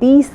30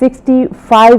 65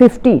50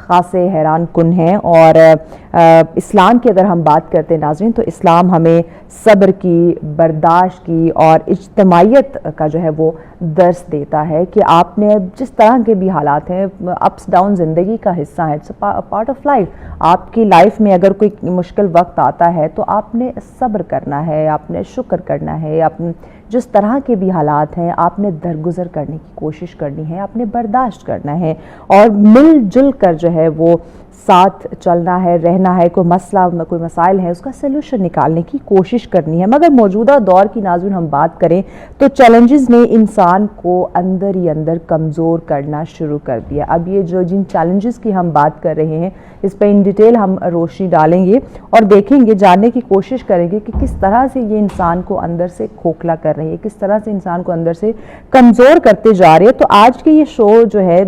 خاصے حیران کن ہیں. اور اسلام کی اگر ہم بات کرتے ہیں ناظرین تو اسلام ہمیں صبر کی, برداشت کی اور اجتماعیت کا جو ہے وہ درس دیتا ہے کہ آپ نے جس طرح کے بھی حالات ہیں, اپس ڈاؤن زندگی کا حصہ ہے, اٹس پارٹ آف لائف. آپ کی لائف میں اگر کوئی مشکل وقت آتا ہے تو آپ نے صبر کرنا ہے, آپ نے شکر کرنا ہے, آپ جس طرح کے بھی حالات ہیں آپ نے درگزر کرنے کی کوشش کرنی ہے, آپ نے برداشت کرنا ہے اور مل جل کر جو ہے وہ ساتھ چلنا ہے, رہنا ہے. کوئی مسئلہ, کوئی مسائل ہے, اس کا سلوشن نکالنے کی کوشش کرنی ہے. مگر موجودہ دور کی ناظرین ہم بات کریں تو چیلنجز نے انسان کو اندر ہی اندر کمزور کرنا شروع کر دیا. اب یہ جو جن چیلنجز کی ہم بات کر رہے ہیں اس پہ ان ڈیٹیل ہم روشنی ڈالیں گے اور دیکھیں گے, جاننے کی کوشش کریں گے کہ کس طرح سے یہ انسان کو اندر سے کھوکھلا کر رہی ہے, کس طرح سے انسان کو اندر سے کمزور کرتے جا رہے ہیں. تو آج کے یہ شو جو ہے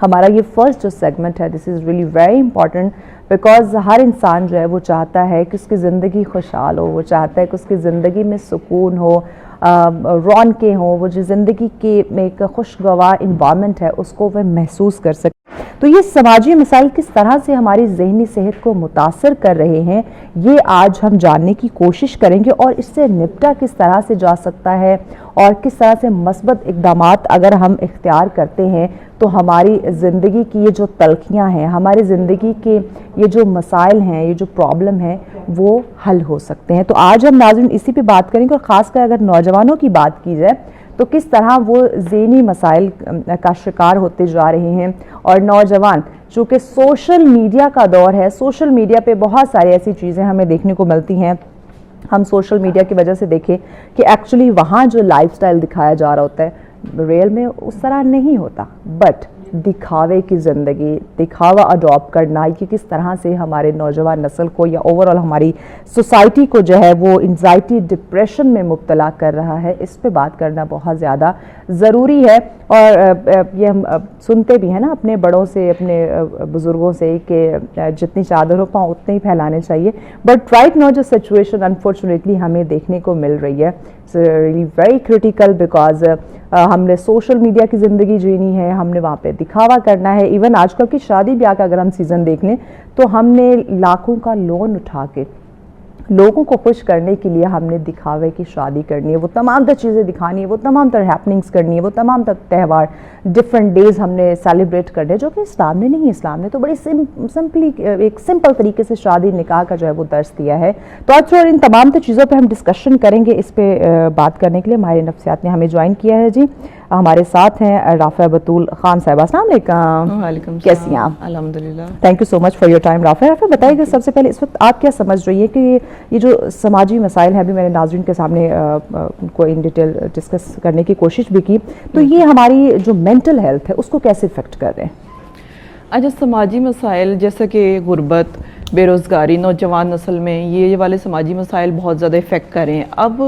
ہمارا, یہ فرسٹ جو سیگمنٹ ہے, this is really very important because ہر انسان جو ہے وہ چاہتا ہے کہ اس کی زندگی خوشحال ہو, وہ چاہتا ہے کہ اس کی زندگی میں سکون ہو, رونقیں ہوں, وہ جو زندگی کے میں ایک خوشگوار انوائرمنٹ ہے اس کو وہ محسوس کر سکے. تو یہ سماجی مسائل کس طرح سے ہماری ذہنی صحت کو متاثر کر رہے ہیں یہ آج ہم جاننے کی کوشش کریں گے, اور اس سے نپٹا کس طرح سے جا سکتا ہے اور کس طرح سے مثبت اقدامات اگر ہم اختیار کرتے ہیں تو ہماری زندگی کی یہ جو تلخیاں ہیں, ہماری زندگی کے یہ جو مسائل ہیں, یہ جو پرابلم ہیں وہ حل ہو سکتے ہیں. تو آج ہم ناظرین اسی پہ بات کریں گے, اور خاص کر اگر نوجوانوں کی بات کی جائے تو کس طرح وہ ذہنی مسائل کا شکار ہوتے جا رہے ہیں. اور نوجوان چونکہ سوشل میڈیا کا دور ہے, سوشل میڈیا پہ بہت ساری ایسی چیزیں ہمیں دیکھنے کو ملتی ہیں, ہم سوشل میڈیا کی وجہ سے دیکھیں کہ ایکچولی وہاں جو لائف سٹائل دکھایا جا رہا ہوتا ہے ریئل میں اس طرح نہیں ہوتا, بٹ دکھاوے کی زندگی, دکھاوا اڈاپٹ کرنا یہ کس طرح سے ہمارے نوجوان نسل کو یا اوورآل ہماری سوسائٹی کو جو ہے وہ انزائٹی ڈپریشن میں مبتلا کر رہا ہے, اس پہ بات کرنا بہت زیادہ ضروری ہے. اور یہ ہم سنتے بھی ہیں نا اپنے بڑوں سے, اپنے بزرگوں سے کہ جتنی چادر ہو پاؤں اتنے ہی پھیلانے چاہیے, بٹ رائٹ ناؤ جو سچویشن انفارچونیٹلی ہمیں دیکھنے کو مل رہی ہے it's really very critical because ہم نے سوشل میڈیا کی زندگی جینی ہے, ہم نے وہاں پہ دکھاوا کرنا ہے. ایون آج کل کی شادی بیاہ کا اگر ہم سیزن دیکھ لیں تو ہم نے لاکھوں کا لون اٹھا کے لوگوں کو خوش کرنے کے لیے ہم نے دکھاوے کی شادی کرنی ہے, وہ تمام تر چیزیں دکھانی ہے, وہ تمام تر ہیپننگز کرنی ہے, وہ تمام تر تہوار ڈفرینٹ ڈیز ہم نے سیلیبریٹ کرنے, جو کہ اسلام نے نہیں, اسلام نے تو بڑی سمپلی ایک سمپل طریقے سے شادی نکاح کا جو ہے وہ درس دیا ہے. تو آج ان تمام تر چیزوں پہ ہم ڈسکشن کریں گے. اس پہ بات کرنے کے لیے ہمارے نفسیات نے ہمیں جوائن کیا ہے. جی ہمارے ساتھ ہیں رافعہ بطول خان صاحبہ. السلام علیکم. وعلیکم. کیسی ہیں آپ؟ الحمدللہ. Thank you so much for your time. Rafia بتائیے کہ سب سے پہلے اس وقت آپ کیا سمجھ رہی ہے کہ یہ جو سماجی مسائل ہیں, ابھی میں نے ناظرین کے سامنے کو ان ڈیٹیل ڈسکس کرنے کی کوشش بھی کی, تو یہ ہماری جو مینٹل ہیلتھ ہے اس کو کیسے افیکٹ کر رہے ہیں؟ اچھا, سماجی مسائل جیسا کہ غربت, بے روزگاری, نوجوان نسل میں یہ والے سماجی مسائل بہت زیادہ افیکٹ کر رہے ہیں. اب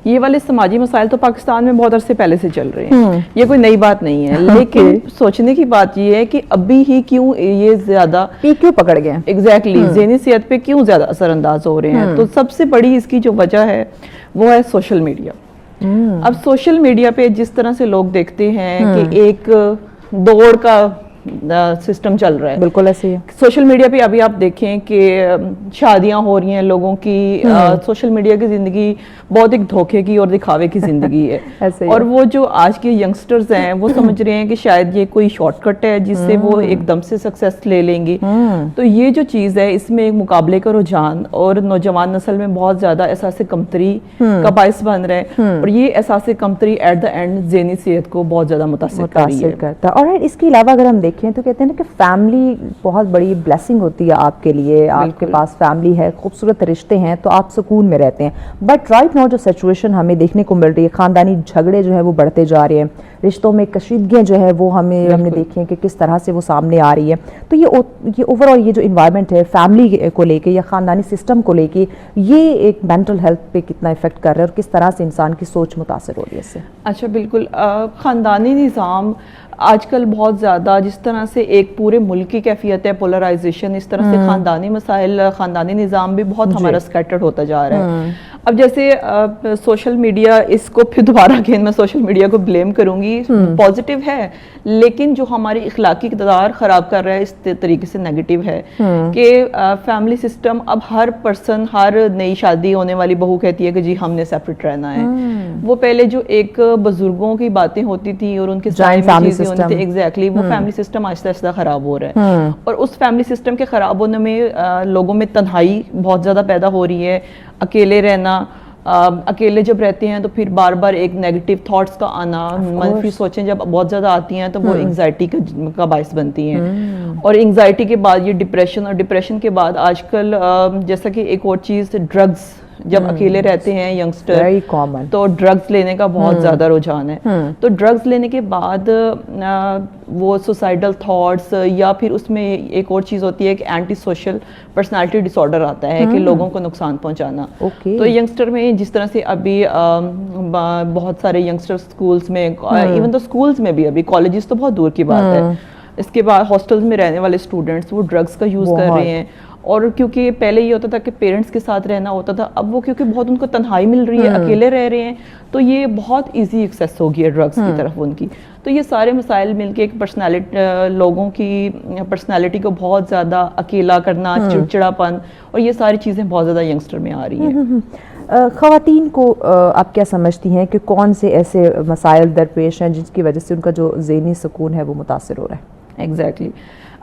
یہ والے سماجی مسائل تو پاکستان میں بہت عرصے پہلے سے چل رہے ہیں, یہ کوئی نئی بات نہیں ہے, لیکن سوچنے کی بات یہ ہے کہ ابھی ہی کیوں یہ زیادہ کیوں پکڑ گئے ہیں. ایگزیکٹلی ذہنی صحت پہ کیوں زیادہ اثر انداز ہو رہے ہیں. تو سب سے بڑی اس کی جو وجہ ہے وہ ہے سوشل میڈیا. اب سوشل میڈیا پہ جس طرح سے لوگ دیکھتے ہیں کہ ایک دوڑ کا سسٹم چل رہا ہے, بالکل ایسے ہی ہے. سوشل میڈیا پہ ابھی آپ دیکھیں کہ شادیاں ہو رہی ہیں لوگوں کی, سوشل میڈیا کی زندگی بہت ایک دھوکے کی اور دکھاوے کی زندگی ہے. اور وہ جو آج کے ینگسٹرز ہیں وہ سمجھ رہے ہیں کہ شاید یہ کوئی شارٹ کٹ ہے جس سے وہ ایک دم سے سکسیس لے لیں گے. تو یہ جو چیز ہے اس میں ایک مقابلے کا رجحان اور نوجوان نسل میں بہت زیادہ احساس کمتری کا باعث بن رہا ہے, اور یہ احساس کمتری ایٹ دا اینڈ ذہنی صحت کو بہت زیادہ متاثر کرتا ہے. اور اس کے علاوہ اگر ہم دیکھیں تو کہتے ہیں کہ فیملی بہت بڑی بلیسنگ ہوتی ہے آپ کے لیے, آپ کے پاس فیملی ہے, خوبصورت رشتے ہیں تو آپ سکون میں رہتے ہیں. بٹ رائٹ ناؤ جو سچویشن ہمیں دیکھنے کو مل رہی ہے, خاندانی جھگڑے جو ہے وہ بڑھتے جا رہے ہیں, رشتوں میں کشیدگیاں جو ہے وہ ہم نے دیکھی ہیں کہ کس طرح سے وہ سامنے آ رہی ہے. تو یہ اوور آل یہ جو انوائرمنٹ ہے فیملی کو لے کے یا خاندانی سسٹم کو لے کے, یہ ایک مینٹل ہیلتھ پہ کتنا افیکٹ کر رہا ہے اور کس طرح سے انسان کی سوچ متاثر ہو رہی ہے اس سے؟ اچھا بالکل, خاندانی نظام آج کل بہت زیادہ جس طرح سے ایک پورے ملک کی کیفیت ہے پولرائزیشن, اس طرح سے خاندانی مسائل, خاندانی نظام بھی بہت ہمارا سکیٹرڈ ہوتا جا رہا ہے. اب جیسے سوشل میڈیا, اس کو پھر دوبارہ اگین میں سوشل میڈیا کو بلیم کروں گی, پازیٹیو ہے لیکن جو ہماری اخلاقی اقتدار خراب کر رہا ہے اس طریقے سے نیگیٹو ہے کہ فیملی سسٹم, اب ہر پرسن, ہر نئی شادی ہونے والی بہو کہتی ہے کہ جی ہم نے سیپریٹ رہنا ہے. وہ پہلے جو ایک بزرگوں کی باتیں ہوتی تھی اور ان کے چیزیں ہوتی تھی, ایگزیکٹلی وہ فیملی سسٹم آہستہ آہستہ خراب ہو رہا ہے. اور اس فیملی سسٹم کے خراب ہونے میں لوگوں میں تنہائی بہت زیادہ پیدا ہو رہی ہے, اکیلے رہنا, اکیلے جب رہتے ہیں تو پھر بار بار ایک نیگیٹو تھاٹس کا آنا, منفی سوچیں جب بہت زیادہ آتی ہیں تو وہ انگزائٹی کا باعث بنتی ہیں. اور انگزائٹی کے بعد یہ ڈپریشن, اور ڈپریشن کے بعد آج کل جیسا کہ ایک اور چیز ڈرگز, جب اکیلے رہتے ہیں ینگسٹر تو ڈرگز لینے کا بہت زیادہ رجحان ہے. تو ڈرگز لینے کے بعد وہ سوسائڈل تھاٹس, یا پھر اس میں ایک اور چیز ہوتی ہے کہ اینٹی سوشل پرسنالٹی ڈس آرڈر آتا ہے کہ لوگوں کو نقصان پہنچانا. تو ینگسٹر میں جس طرح سے ابھی بہت سارے ینگسٹر سکولز میں, ایون تو سکولز میں بھی, ابھی کالجز تو بہت دور کی بات ہے, اس کے بعد ہاسٹلز میں رہنے والے اسٹوڈنٹس وہ ڈرگز کا یوز کر رہے ہیں. اور کیونکہ پہلے یہ ہوتا تھا کہ پیرنٹس کے ساتھ رہنا ہوتا تھا, اب وہ کیونکہ بہت ان کو تنہائی مل رہی ہے, اکیلے رہ رہے ہیں, تو یہ بہت ایزی ایکسیس ہو گئی ہے ڈرگس کی طرف ان کی. تو یہ سارے مسائل مل کے ایک پرسنالٹی, لوگوں کی پرسنالٹی کو بہت زیادہ اکیلا کرنا, چڑچڑاپن, اور یہ ساری چیزیں بہت زیادہ ینگسٹر میں آ رہی ہیں. خواتین کو آپ کیا سمجھتی ہیں کہ کون سے ایسے مسائل درپیش ہیں جس کی وجہ سے ان کا جو ذہنی سکون ہے وہ متاثر ہو رہا ہے؟ ایگزیکٹلی.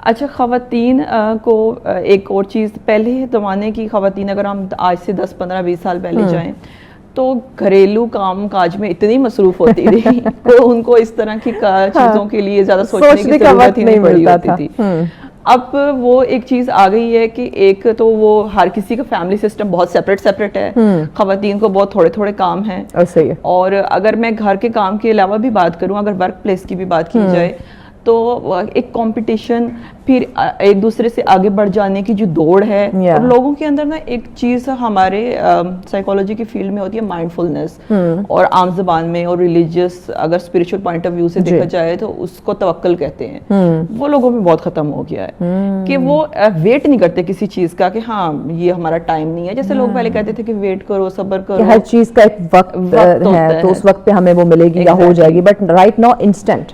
اچھا, خواتین کو ایک اور چیز, پہلے زمانے کی خواتین اگر ہم آج سے 10, 15, 20 سال پہلے جائیں تو گھریلو کام کاج میں اتنی مصروف ہوتی تھی کہ ان کو اس طرح کی چیزوں کے لیے زیادہ سوچنے کی ضرورت ہی نہیں پڑی ہوتی تھی. اب وہ ایک چیز آ گئی ہے کہ ایک تو وہ ہر کسی کا فیملی سسٹم بہت سیپریٹ ہے, خواتین کو بہت تھوڑے تھوڑے کام ہیں. اور اگر میں گھر کے کام کے علاوہ بھی بات کروں, اگر ورک پلیس کی بھی بات کی جائے, تو ایک کمپٹیشن, پھر ایک دوسرے سے آگے بڑھ جانے کی جو دوڑ ہے, اور لوگوں کے اندر نا ایک چیز ہمارے سائیکالوجی کی فیلڈ میں ہوتی ہے مائنڈ فلنس, اور عام زبان میں اور ریلیجیس اگر اسپرچل پوائنٹ آف ویو سے دیکھا جائے تو اس کو توکل کہتے ہیں. وہ لوگوں میں بہت ختم ہو گیا ہے کہ وہ ویٹ نہیں کرتے کسی چیز کا کہ ہاں یہ ہمارا ٹائم نہیں ہے. جیسے لوگ پہلے کہتے تھے کہ ویٹ کرو, صبر کرو, ہر چیز کا ایک وقت ہے تو اس وقت پہ ہمیں وہ ملے گی یا ہو جائے گی, بٹ رائٹ ناؤ انسٹنٹ.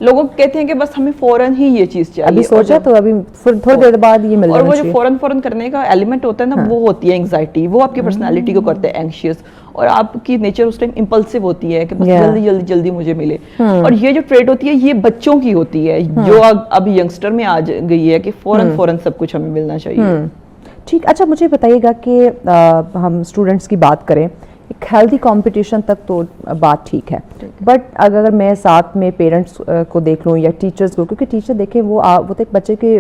لوگوں کہتے ہیں کہ بس ہمیں فوراً ہی یہ چیز چاہیے, ابھی سوچا تو ابھی تھوڑی دیر بعد یہ مل جائے. اور وہ جو فوراً کرنے کا ایلیمنٹ ہوتا ہے نا, وہ ہوتی ہے انگزائٹی. وہ آپ کی پرسنالٹی کو کرتے ہیں اینکشیس, اور آپ کی نیچر اس ٹائم امپلسو ہوتی ہے کہ بس جلدی مجھے ملے. اور یہ جو ٹریٹ ہوتی ہے یہ بچوں کی ہوتی ہے جو اب ینگسٹر میں آ گئی ہے کہ فوراً سب کچھ ہمیں ملنا چاہیے. ٹھیک. اچھا, مجھے بتائیے گا کہ ہم اسٹوڈنٹس کی بات کریں, ایک ہیلدی کمپٹیشن تک تو بات ٹھیک ہے, بٹ اگر میں ساتھ میں پیرنٹس کو دیکھ لوں یا ٹیچرز کو, کیونکہ ٹیچر دیکھیں وہ تو ایک بچے کی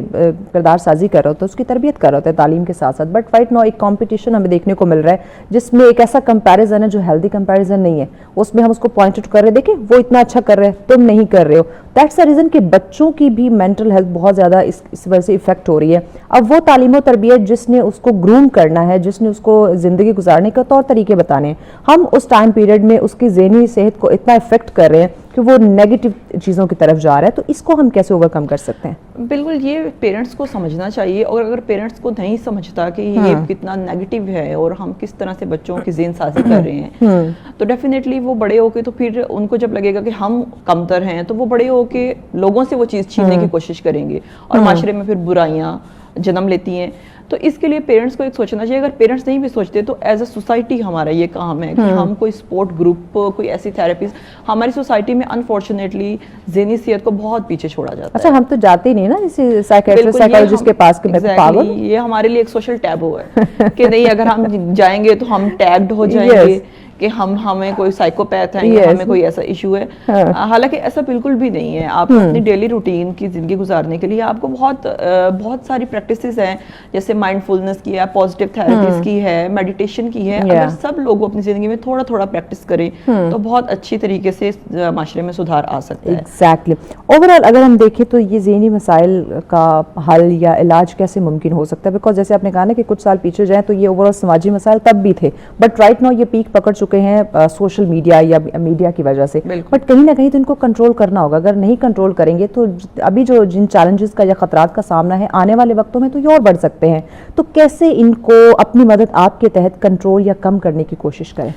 کردار سازی کر رہا ہوتا ہے, اس کی تربیت کر رہا ہوتا ہے تعلیم کے ساتھ ساتھ, بٹ رائٹ ناؤ ایک کمپٹیشن ہمیں دیکھنے کو مل رہا ہے جس میں ایک ایسا کمپیریزن ہے جو ہیلدی کمپیریزن نہیں ہے. اس میں ہم اس کو پوائنٹ آؤٹ کر رہے ہیں, دیکھیں وہ اتنا اچھا کر رہے ہیں, تم نہیں کر رہے ہو. دیٹس دا ریزن کہ بچوں کی بھی مینٹل ہیلتھ بہت زیادہ اس وجہ سے افیکٹ ہو رہی ہے. اب وہ تعلیم و تربیت جس نے اس کو گروم کرنا ہے, جس نے اس کو زندگی گزارنے کے طور طریقے بتانے ہیں, ہم اس ٹائم پیریڈ میں اس کی ذہنی صحت کو اتنا افیکٹ کر رہے ہیں کہ وہ نیگیٹو چیزوں کی طرف جا رہا ہے. تو اس کو ہم کیسے اوور کم کر سکتے ہیں؟ بالکل, یہ پیرنٹس کو سمجھنا چاہیے, اور اگر پیرنٹس کو نہیں سمجھتا کہ یہ کتنا نیگیٹو ہے اور ہم کس طرح سے بچوں کی ذہن سازی کر رہے ہیں, تو ڈیفینیٹلی وہ بڑے ہو کے تو پھر ان کو جب لگے گا کہ ہم کمتر ہیں, تو وہ بڑے ہو کے لوگوں سے وہ چیز چھیننے کی کوشش کریں گے, اور معاشرے میں پھر برائیاں جنم لیتی ہیں. تو اس کے لیے پیرنٹس کو ایک سوچنا چاہیے. اگر پیرنٹس نہیں بھی سوچتے تو ایز اے سوسائٹی ہمارا یہ کام ہے کہ ہم کوئی سپورٹ گروپ, کوئی ایسی تھراپیز, ہماری سوسائٹی میں انفارچونیٹلی ذہنی صحت کو بہت پیچھے چھوڑا جاتا ہے. اچھا, ہم تو جاتے ہی نہیں نا کسی سائیکیٹرسٹ سائیکالوجسٹ کے پاس کہ میں پاگل. یہ ہمارے لیے ایک سوشل ٹیبو ہے کہ نہیں, اگر ہم جائیں گے تو ہم ٹیگڈ ہو جائیں گے کہ ہمیں کوئی سائیکوپیتھ ہے یا ہمیں کوئی ایسا ایشو ہے. حالانکہ ایسا بالکل بھی نہیں ہے. آپ اپنی ڈیلی روٹین کی زندگی گزارنے کے لیے آپ کو بہت ساری پریکٹسز ہیں, جیسے مائنڈ فلنس کی ہے, پازیٹیو تھراپیز کی ہے, میڈیٹیشن کی ہے. اگر سب لوگ اپنی زندگی میں تھوڑا تھوڑا پریکٹس کریں تو بہت اچھی طریقے سے معاشرے میں سدھار آ سکتا ہے. ایگزیکٹلی. اوور آل اگر ہم دیکھیں تو یہ ذہنی مسائل کا حل یا علاج کیسے ممکن ہو سکتا ہے؟ بیکاز جیسے آپ نے کہا نا کہ کچھ سال پیچھے جائیں تو یہ اوور آل سماجی مسائل تب بھی تھے, بٹ رائٹ ناؤ یہ پیک پکڑ چکے ہیں سوشل میڈیا یا میڈیا کی وجہ سے, بٹ کہیں نہ کہیں تو ان کو کنٹرول کرنا ہوگا. اگر نہیں کنٹرول کریں گے تو ابھی جو جن چیلنجز کا یا خطرات کا سامنا ہے آنے والے وقتوں میں تو یہ اور بڑھ سکتے ہیں. تو کیسے ان کو اپنی مدد آپ کے تحت کنٹرول یا کم کرنے کی کوشش کریں؟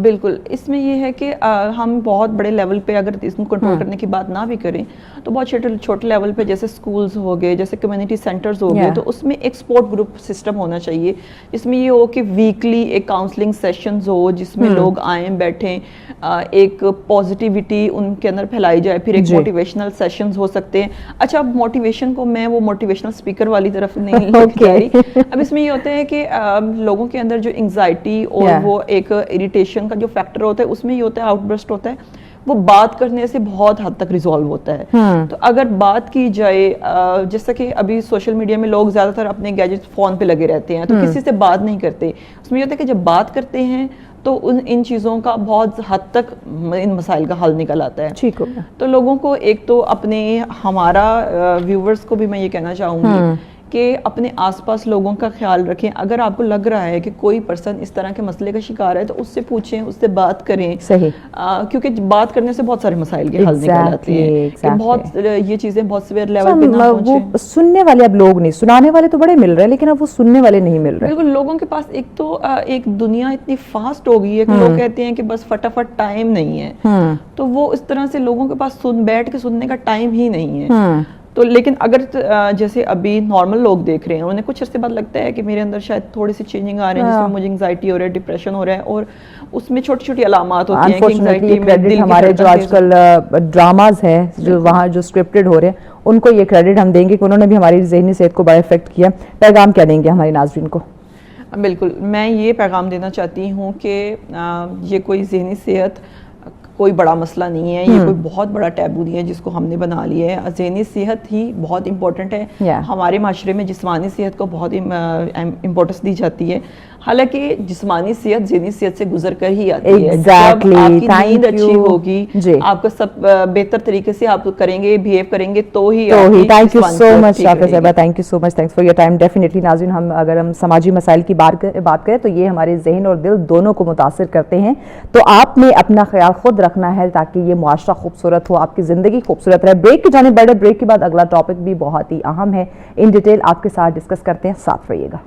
بالکل, اس میں یہ ہے کہ ہم بہت بڑے لیول پہ اگر اس کو کنٹرول کرنے کی بات نہ بھی کریں تو بہت چھوٹے لیول پہ جیسے سکولز ہو گئے, جیسے کمیونٹی سینٹرز ہو گئے, تو اس میں ایک سپورٹ گروپ سسٹم ہونا چاہیے جس میں یہ ہو کہ ویکلی ایک کاؤنسلنگ سیشنز ہو جس میں لوگ آئیں بیٹھیں, ایک پازیٹیوٹی ان کے اندر پھیلائی جائے. پھر ایک موٹیویشنل سیشنز ہو سکتے ہیں. اچھا, اب موٹیویشن کو میں وہ موٹیویشنل اسپیکر والی طرف نہیں لے کے جا رہی. اب اس میں یہ ہوتا ہے کہ لوگوں کے اندر جو انگزائٹی اور وہ ایک اریٹیشن کا جو فیکٹر ہوتا ہے اس میں یہ ہوتا ہے, آؤٹ برسٹ ہوتا ہے, وہ بات کرنے سے بہت حد تک ریزالو ہوتا ہے. تو اگر بات کی جائے, جیسا کہ ابھی سوشل میڈیا میں لوگ زیادہ تر اپنے گیجٹ فون پہ لگے رہتے ہیں تو کسی سے بات نہیں کرتے. اس میں یہ ہوتا ہے کہ جب بات کرتے ہیں تو ان چیزوں کا بہت حد تک ان مسائل کا حل نکل آتا ہے. ٹھیک ہو گیا. تو لوگوں کو ایک تو اپنے ہمارا ویورز کو بھی میں یہ کہنا چاہوں گی کہ اپنے آس پاس لوگوں کا خیال رکھیں. اگر آپ کو لگ رہا ہے کہ کوئی پرسن اس طرح کے مسئلے کا شکار ہے تو اس سے پوچھیں, اس سے بات کریں. صحیح. کیونکہ بات کرنے سے بہت سارے مسائل کے حل نکل آتے ہیں کہ بہت یہ چیزیں بہت سویر لیول پہ نہ پہنچیں. وہ سننے والے اب لوگ نہیں, سنانے والے تو بڑے مل رہے ہیں لیکن اب وہ سننے والے نہیں مل رہے. بالکل, لوگوں کے پاس ایک تو ایک دنیا اتنی فاسٹ ہو گئی ہے کہ لوگ کہتے ہیں کہ بس فٹافٹ ٹائم نہیں ہے, تو وہ اس طرح سے لوگوں کے پاس بیٹھ کے سننے کا ٹائم ہی نہیں ہے. تو لیکن اگر جیسے ابھی نارمل لوگ دیکھ رہے ہیں, انہیں کچھ عرصے بعد لگتا ہے کہ میرے اندر شاید تھوڑی سی چینجنگ آ رہے ہیں جس میں مجھے انگزائٹی ہو رہا ہے, ڈپریشن ہو رہا ہے, اور اس میں چھوٹی چھوٹی علامات ہوتی ہیں کہ انگزائٹی میں دل کی ہمارے جو آج کل ڈراماز ہیں جو وہاں جو اسکرپٹڈ ہو رہے ہیں ان کو یہ کریڈٹ ہم دیں گے کہ انہوں نے بھی ہماری ذہنی صحت کو بڑا افیکٹ کیا. پیغام کیا دیں گے ہمارے ناظرین کو؟ بالکل, میں یہ پیغام دینا چاہتی ہوں کہ یہ کوئی ذہنی صحت کوئی بڑا مسئلہ نہیں ہے, یہ کوئی بہت بڑا ٹیبو نہیں ہے جس کو ہم نے بنا لیا ہے. ذہنی صحت ہی بہت امپورٹنٹ ہے. ہمارے معاشرے میں جسمانی صحت کو بہت امپورٹنس دی جاتی ہے, حالانکہ جسمانی صحت ذہنی صحت سے گزر کر ہی آتی ہے. جب آپ کی نیند اچھی ہوگی, آپ کو سب بہتر طریقے سے آپ کریں گے, بہیو کریں گے تو ہی. تھینک یو سو مچ شافیہ صاحبہ, thank you so much, thanks for your time. Definitely ناظرین, اگر ہم سماجی مسائل کی بات کریں تو یہ ہمارے ذہن اور دل دونوں کو متاثر کرتے ہیں. تو آپ نے اپنا خیال خود رکھنا ہے تاکہ یہ معاشرہ خوبصورت ہو, آپ کی زندگی خوبصورت رہے. بریک کی جانب بڑھے, بریک کے بعد اگلا ٹاپک بھی بہت ہی اہم ہے, ان ڈیٹیل آپ کے ساتھ ڈسکس کرتے ہیں, ساتھ رہیے گا.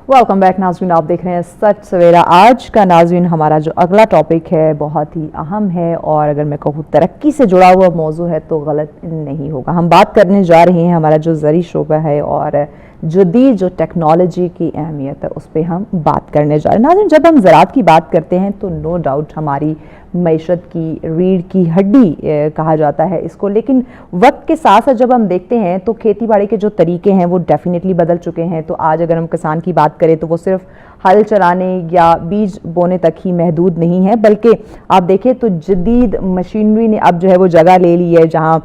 ویلکم بیک ناظرین, آپ دیکھ رہے ہیں سچ سویرا. آج کا ناظرین ہمارا جو اگلا ٹاپک ہے بہت ہی اہم ہے, اور اگر میں کہوں ترقی سے جڑا ہوا موضوع ہے تو غلط نہیں ہوگا. ہم بات کرنے جا رہے ہیں ہمارا جو زرعی شعبہ ہے اور جدید جو ٹیکنالوجی کی اہمیت ہے اس پہ ہم بات کرنے جا رہے ہیں. ناظرین, جب ہم زراعت کی بات کرتے ہیں تو نو ڈاؤٹ ہماری معیشت کی ریڑھ کی ہڈی کہا جاتا ہے اس کو, لیکن وقت کے ساتھ ساتھ جب ہم دیکھتے ہیں تو کھیتی باڑی کے جو طریقے ہیں وہ ڈیفینیٹلی بدل چکے ہیں. تو آج اگر ہم کسان کی بات کریں تو وہ صرف ہل چلانے یا بیج بونے تک ہی محدود نہیں ہے, بلکہ آپ دیکھیں تو جدید مشینری نے اب جو ہے وہ جگہ لے لی ہے جہاں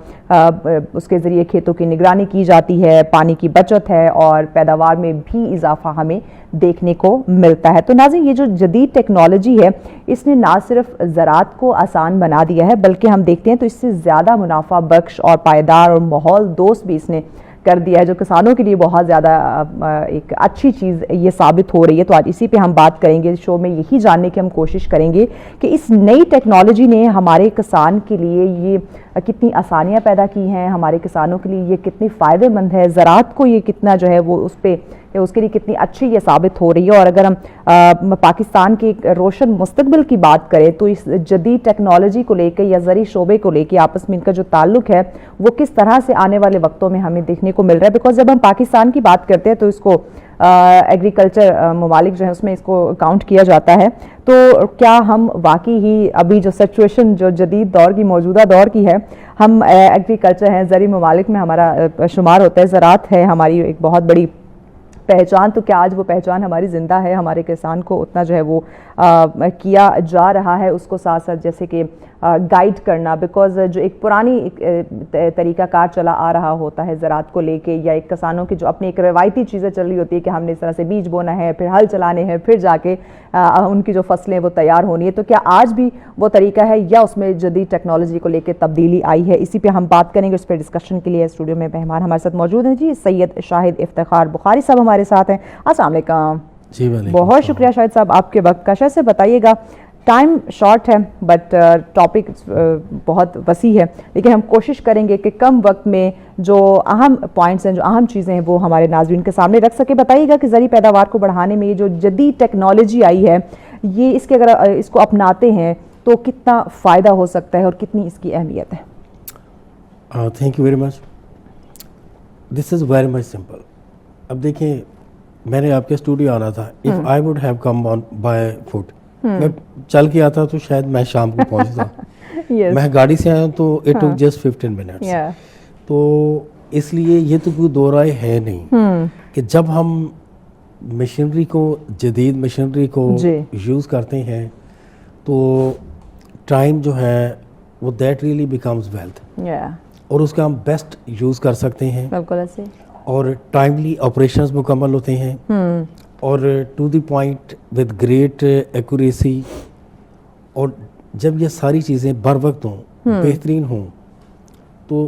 اس کے ذریعے کھیتوں کی نگرانی کی جاتی ہے, پانی کی بچت ہے اور پیداوار میں بھی اضافہ ہمیں دیکھنے کو ملتا ہے. تو ناظرین, یہ جو جدید ٹیکنالوجی ہے اس نے نہ صرف زراعت کو آسان بنا دیا ہے بلکہ ہم دیکھتے ہیں تو اس سے زیادہ منافع بخش اور پائیدار اور ماحول دوست بھی اس نے کر دیا ہے, جو کسانوں کے لیے بہت زیادہ ایک اچھی چیز یہ ثابت ہو رہی ہے. تو آج اسی پہ ہم بات کریں گے شو میں, یہی جاننے کی ہم کوشش کریں گے کہ اس نئی ٹیکنالوجی نے ہمارے کسان کے لیے یہ کتنی آسانیاں پیدا کی ہیں, ہمارے کسانوں کے لیے یہ کتنی فائدہ مند ہے, زراعت کو یہ کتنا جو ہے وہ اس کے لیے کتنی اچھی یہ ثابت ہو رہی ہے. اور اگر ہم پاکستان کے ایک روشن مستقبل کی بات کریں تو اس جدید ٹیکنالوجی کو لے کے یا زرعی شعبے کو لے کے آپس میں ان کا جو تعلق ہے وہ کس طرح سے آنے والے وقتوں میں ہمیں دیکھنے کو مل رہا ہے. بیکاز جب ہم پاکستان کی بات کرتے ہیں تو اس کو ایگریکلچر ممالک جو ہیں اس میں اس کو کاؤنٹ کیا جاتا ہے. تو کیا ہم واقعی ہی ابھی جو سچویشن جو جدید دور کی موجودہ دور کی ہے, ہم ایگریکلچر ہیں, زرعی ممالک میں ہمارا شمار ہوتا ہے, زراعت ہے ہماری ایک بہت بڑی پہچان, تو کیا آج وہ پہچان ہماری زندہ ہے, ہمارے کسان کو اتنا جو ہے وہ کیا جا رہا ہے, اس کو ساتھ ساتھ جیسے کہ گائیڈ کرنا, بیکاز جو ایک پرانی طریقہ کار چلا آ رہا ہوتا ہے زراعت کو لے کے, یا ایک کسانوں کی جو اپنی ایک روایتی چیزیں چل رہی ہوتی ہے کہ ہم نے اس طرح سے بیج بونا ہے, پھر ہل چلانے ہیں, پھر جا کے ان کی جو فصلیں وہ تیار ہونی ہے. تو کیا آج بھی وہ طریقہ ہے یا اس میں جدید ٹیکنالوجی کو لے کے تبدیلی آئی ہے؟ اسی پہ ہم بات کریں گے. اس پہ ڈسکشن کے لیے اسٹوڈیو میں مہمان ہمارے ساتھ موجود ہیں جی سید شاہد افتخار بخاری صاحب ہمارے ساتھ ہیں. السلام علیکم. جی بہت شکریہ شاہد صاحب آپ کے وقت کا. شاہد سے بتائیے گا ٹائم شارٹ ہے بٹ ٹاپک بہت وسیع ہے, لیکن ہم کوشش کریں گے کہ کم وقت میں جو اہم پوائنٹس ہیں, جو اہم چیزیں ہیں, وہ ہمارے ناظرین کے سامنے رکھ سکے. بتائیے گا کہ زرعی پیداوار کو بڑھانے میں یہ جو جدید ٹیکنالوجی آئی ہے, یہ اس کے اگر اس کو اپناتے ہیں تو کتنا فائدہ ہو سکتا ہے اور کتنی اس کی اہمیت ہے؟ Thank you very much. This is very much simple. اب دیکھیں, میں نے آپ کے اسٹوڈیو آنا تھا. If I would have come on by foot, میں چل کے آتا تو شاید میں شام کو پہنچتا. میں گاڑی سے آیا تو اٹ ٹوک جسٹ 15 منٹس. تو اس لیے یہ تو کوئی دو رائے ہے نہیں کہ جب ہم مشینری کو, جدید مشینری کو یوز کرتے ہیں تو ٹائم جو ہے وہ دیٹ ریئلی بیکمز ویلتھ, اور اس کا ہم بیسٹ یوز کر سکتے ہیں. بالکل ایسے. اور ٹائملی آپریشنز مکمل ہوتے ہیں, اور to the point with great accuracy. اور جب یہ ساری چیزیں بر وقت ہوں, بہترین ہوں, تو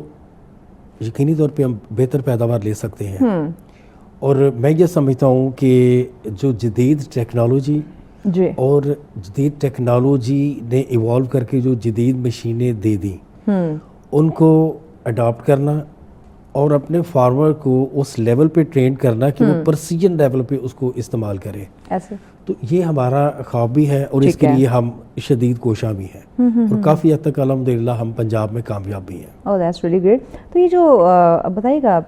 یقینی طور پہ ہم بہتر پیداوار لے سکتے ہیں. اور میں یہ سمجھتا ہوں کہ جو جدید ٹیکنالوجی اور جدید ٹیکنالوجی نے ایوالو کر کے جو جدید مشینیں دے دیں, ان کو اڈاپٹ کرنا اور اپنے فارمر کو اس لیول پہ ٹرین کرنا کہ وہ پرسیجن لیول پہ اس کو استعمال کرے. تو یہ ہمارا خواب بھی ہے, اور اس کے لیے ہم شدید کوشاں بھی ہیں, اور کافی حد تک الحمدللہ ہم پنجاب میں کامیاب بھی ہیں. اوہ دیٹس ریلی گریٹ. تو یہ جو بتائیے گا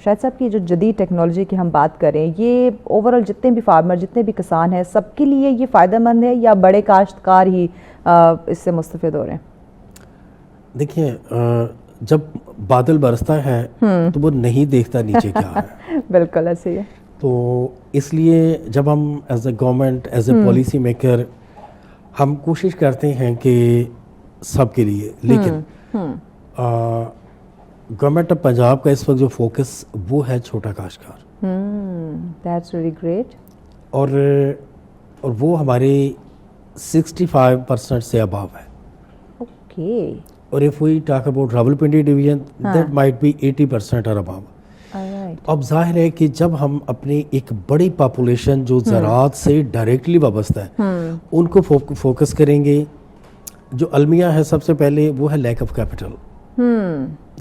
شاہد صاحب کی جو جدید ٹیکنالوجی کی ہم بات کریں, یہ اوور آل جتنے بھی فارمر, جتنے بھی کسان ہیں, سب کے لیے یہ فائدہ مند ہے یا بڑے کاشتکار ہی اس سے مستفید ہو رہے ہیں؟ دیکھیں, جب بادل برستا ہے تو وہ نہیں دیکھتا نیچے کیا ہے. بالکل ایسے ہی ہے. تو اس لیے جب ہم as a government, as a policy maker, ہم کوشش کرتے ہیں کہ سب کے لیے, لیکن گورنمنٹ آف پنجاب کا اس وقت جو فوکس وہ ہے چھوٹا کاشتکار. That's really great. اور وہ ہمارے 65% سے اباو ہے. اوکے. اور if we talk about Rawalpindi division, that might be 80% or above. اب ظاہر ہے کہ جب ہم اپنی ایک بڑی پاپولیشن جو زراعت سے ڈائریکٹلی وابستہ ہے, ان کو فوکس کریں گے. جو المیہ ہے سب سے پہلے وہ ہے لیک آف کیپٹل,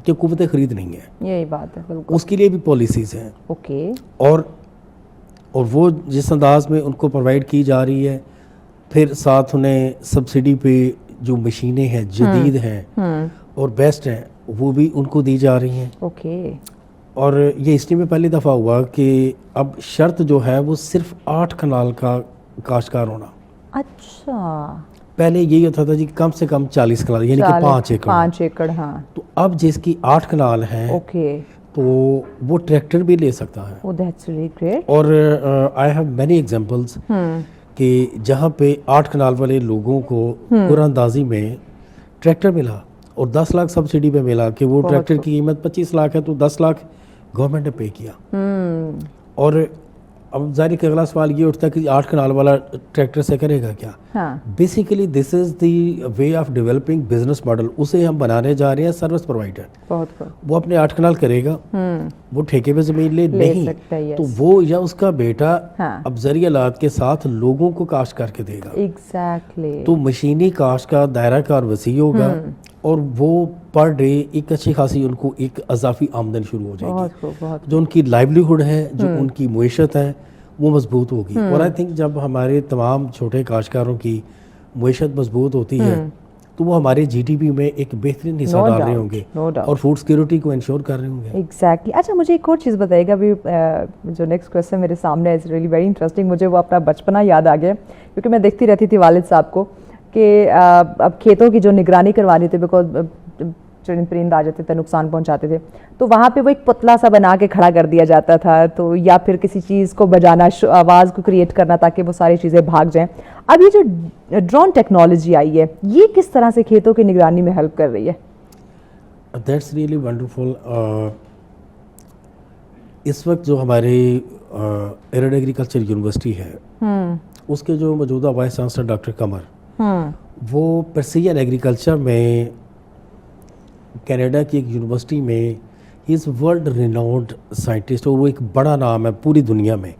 کہ قوت خرید نہیں ہے. یہی بات ہے. بالکل. اس کے لیے بھی پالیسیز ہیں. اوکے. اور وہ جس انداز میں ان کو پرووائڈ کی جا رہی ہے, پھر ساتھ انہیں سبسڈی پہ جو مشینیں ہیں جدید ہیں اور بیسٹ ہیں وہ بھی ان کو دی جا رہی ہیں. اوکے. اور یہ اس لیے میں پہلی دفعہ ہوا کہ اب شرط جو ہے وہ صرف 8 کنال کا کاشتکار ہونا. اچھا. پہلے یہی ہوتا تھا جی کم سے کم 40 کنال, یعنی کہ 5 ایکڑ. 5 ایکڑ. ہاں. تو اب جس کی 8 کنال ہیں, اوکے, تو وہ ٹریکٹر بھی لے سکتا ہے. Oh, that's really great. اور I have many examples کہ جہاں پہ 8 کنال والے لوگوں کو قرآن اندازی میں ٹریکٹر ملا اور 10 لاکھ سبسڈی پہ ملا, کہ وہ ٹریکٹر کی قیمت 25 لاکھ ہے تو 10 لاکھ گورنمنٹ نے پے کیا. اور اب ظاہر کہ اگلا سوال یہ اٹھتا ہے کہ 8 کنال والا ٹریکٹر سے کرے گا کیا. Basically this is the way of developing business model. اسے ہم بنانے جا رہے ہیں سروس پرووائڈر. وہ اپنے 8 کنال کرے گا, وہ ٹھیکے پہ زمین لے نہیں, تو وہ یا اس کا بیٹا اب زرعی آلات کے ساتھ لوگوں کو کاشت کر کے دے گا. ایگزیکٹلی. تو مشینی کاشت کا دائرہ کار وسیع ہوگا, اور وہ پر ڈے ایک اچھی خاصی ان کو ایک اضافی آمدن شروع ہو جائے گی. جو ان کی لائیولیہڈ ہے, جو ان کی معیشت ہے, وہ مضبوط ہوگی. اور آئی تھنک جب ہمارے تمام چھوٹے کاشتکاروں کی معیشت مضبوط ہوتی ہے تو وہ ہمارے جی ڈی پی میں ایک بہترین حصہ ڈال رہے ہوں گے, اور فوڈ سیکیورٹی کو انشور کر رہے ہوں گے. ایگزیکٹلی. اچھا, مجھے ایک اور چیز بتائیے گا. ابھی جو نیکسٹ کویسچن میرے سامنے ہے, ریئلی ویری انٹرسٹنگ. مجھے وہ اپنا بچپنا یاد آ گیا, کیونکہ میں دیکھتی رہتی تھی والد صاحب کو کہ اب کھیتوں کی جو نگرانی کروانی تھی, بیکاز چرند پرند آ جاتے تھے, نقصان پہنچاتے تھے, تو وہاں پہ وہ ایک پتلا سا بنا کے کھڑا کر دیا جاتا تھا, تو یا پھر کسی چیز کو بجانا, آواز کو کریٹ کرنا تاکہ وہ ساری چیزیں بھاگ جائیں. اب یہ جو ڈرون ٹیکنالوجی آئی ہے, یہ کس طرح سے کھیتوں کی نگرانی میں ہیلپ کر رہی ہے؟ That's really wonderful. اس وقت جو ہمارے ایرڈ ایگریکلچر یونیورسٹی ہے, اس کے جو موجودہ وائس چانسلر ڈاکٹر قمر, وہ پرسیجن ایگریکلچر میں کینیڈا کی ایک یونیورسٹی میں, ہی از ورلڈ ریناؤنڈ سائنٹسٹ, اور وہ ایک بڑا نام ہے پوری دنیا میں.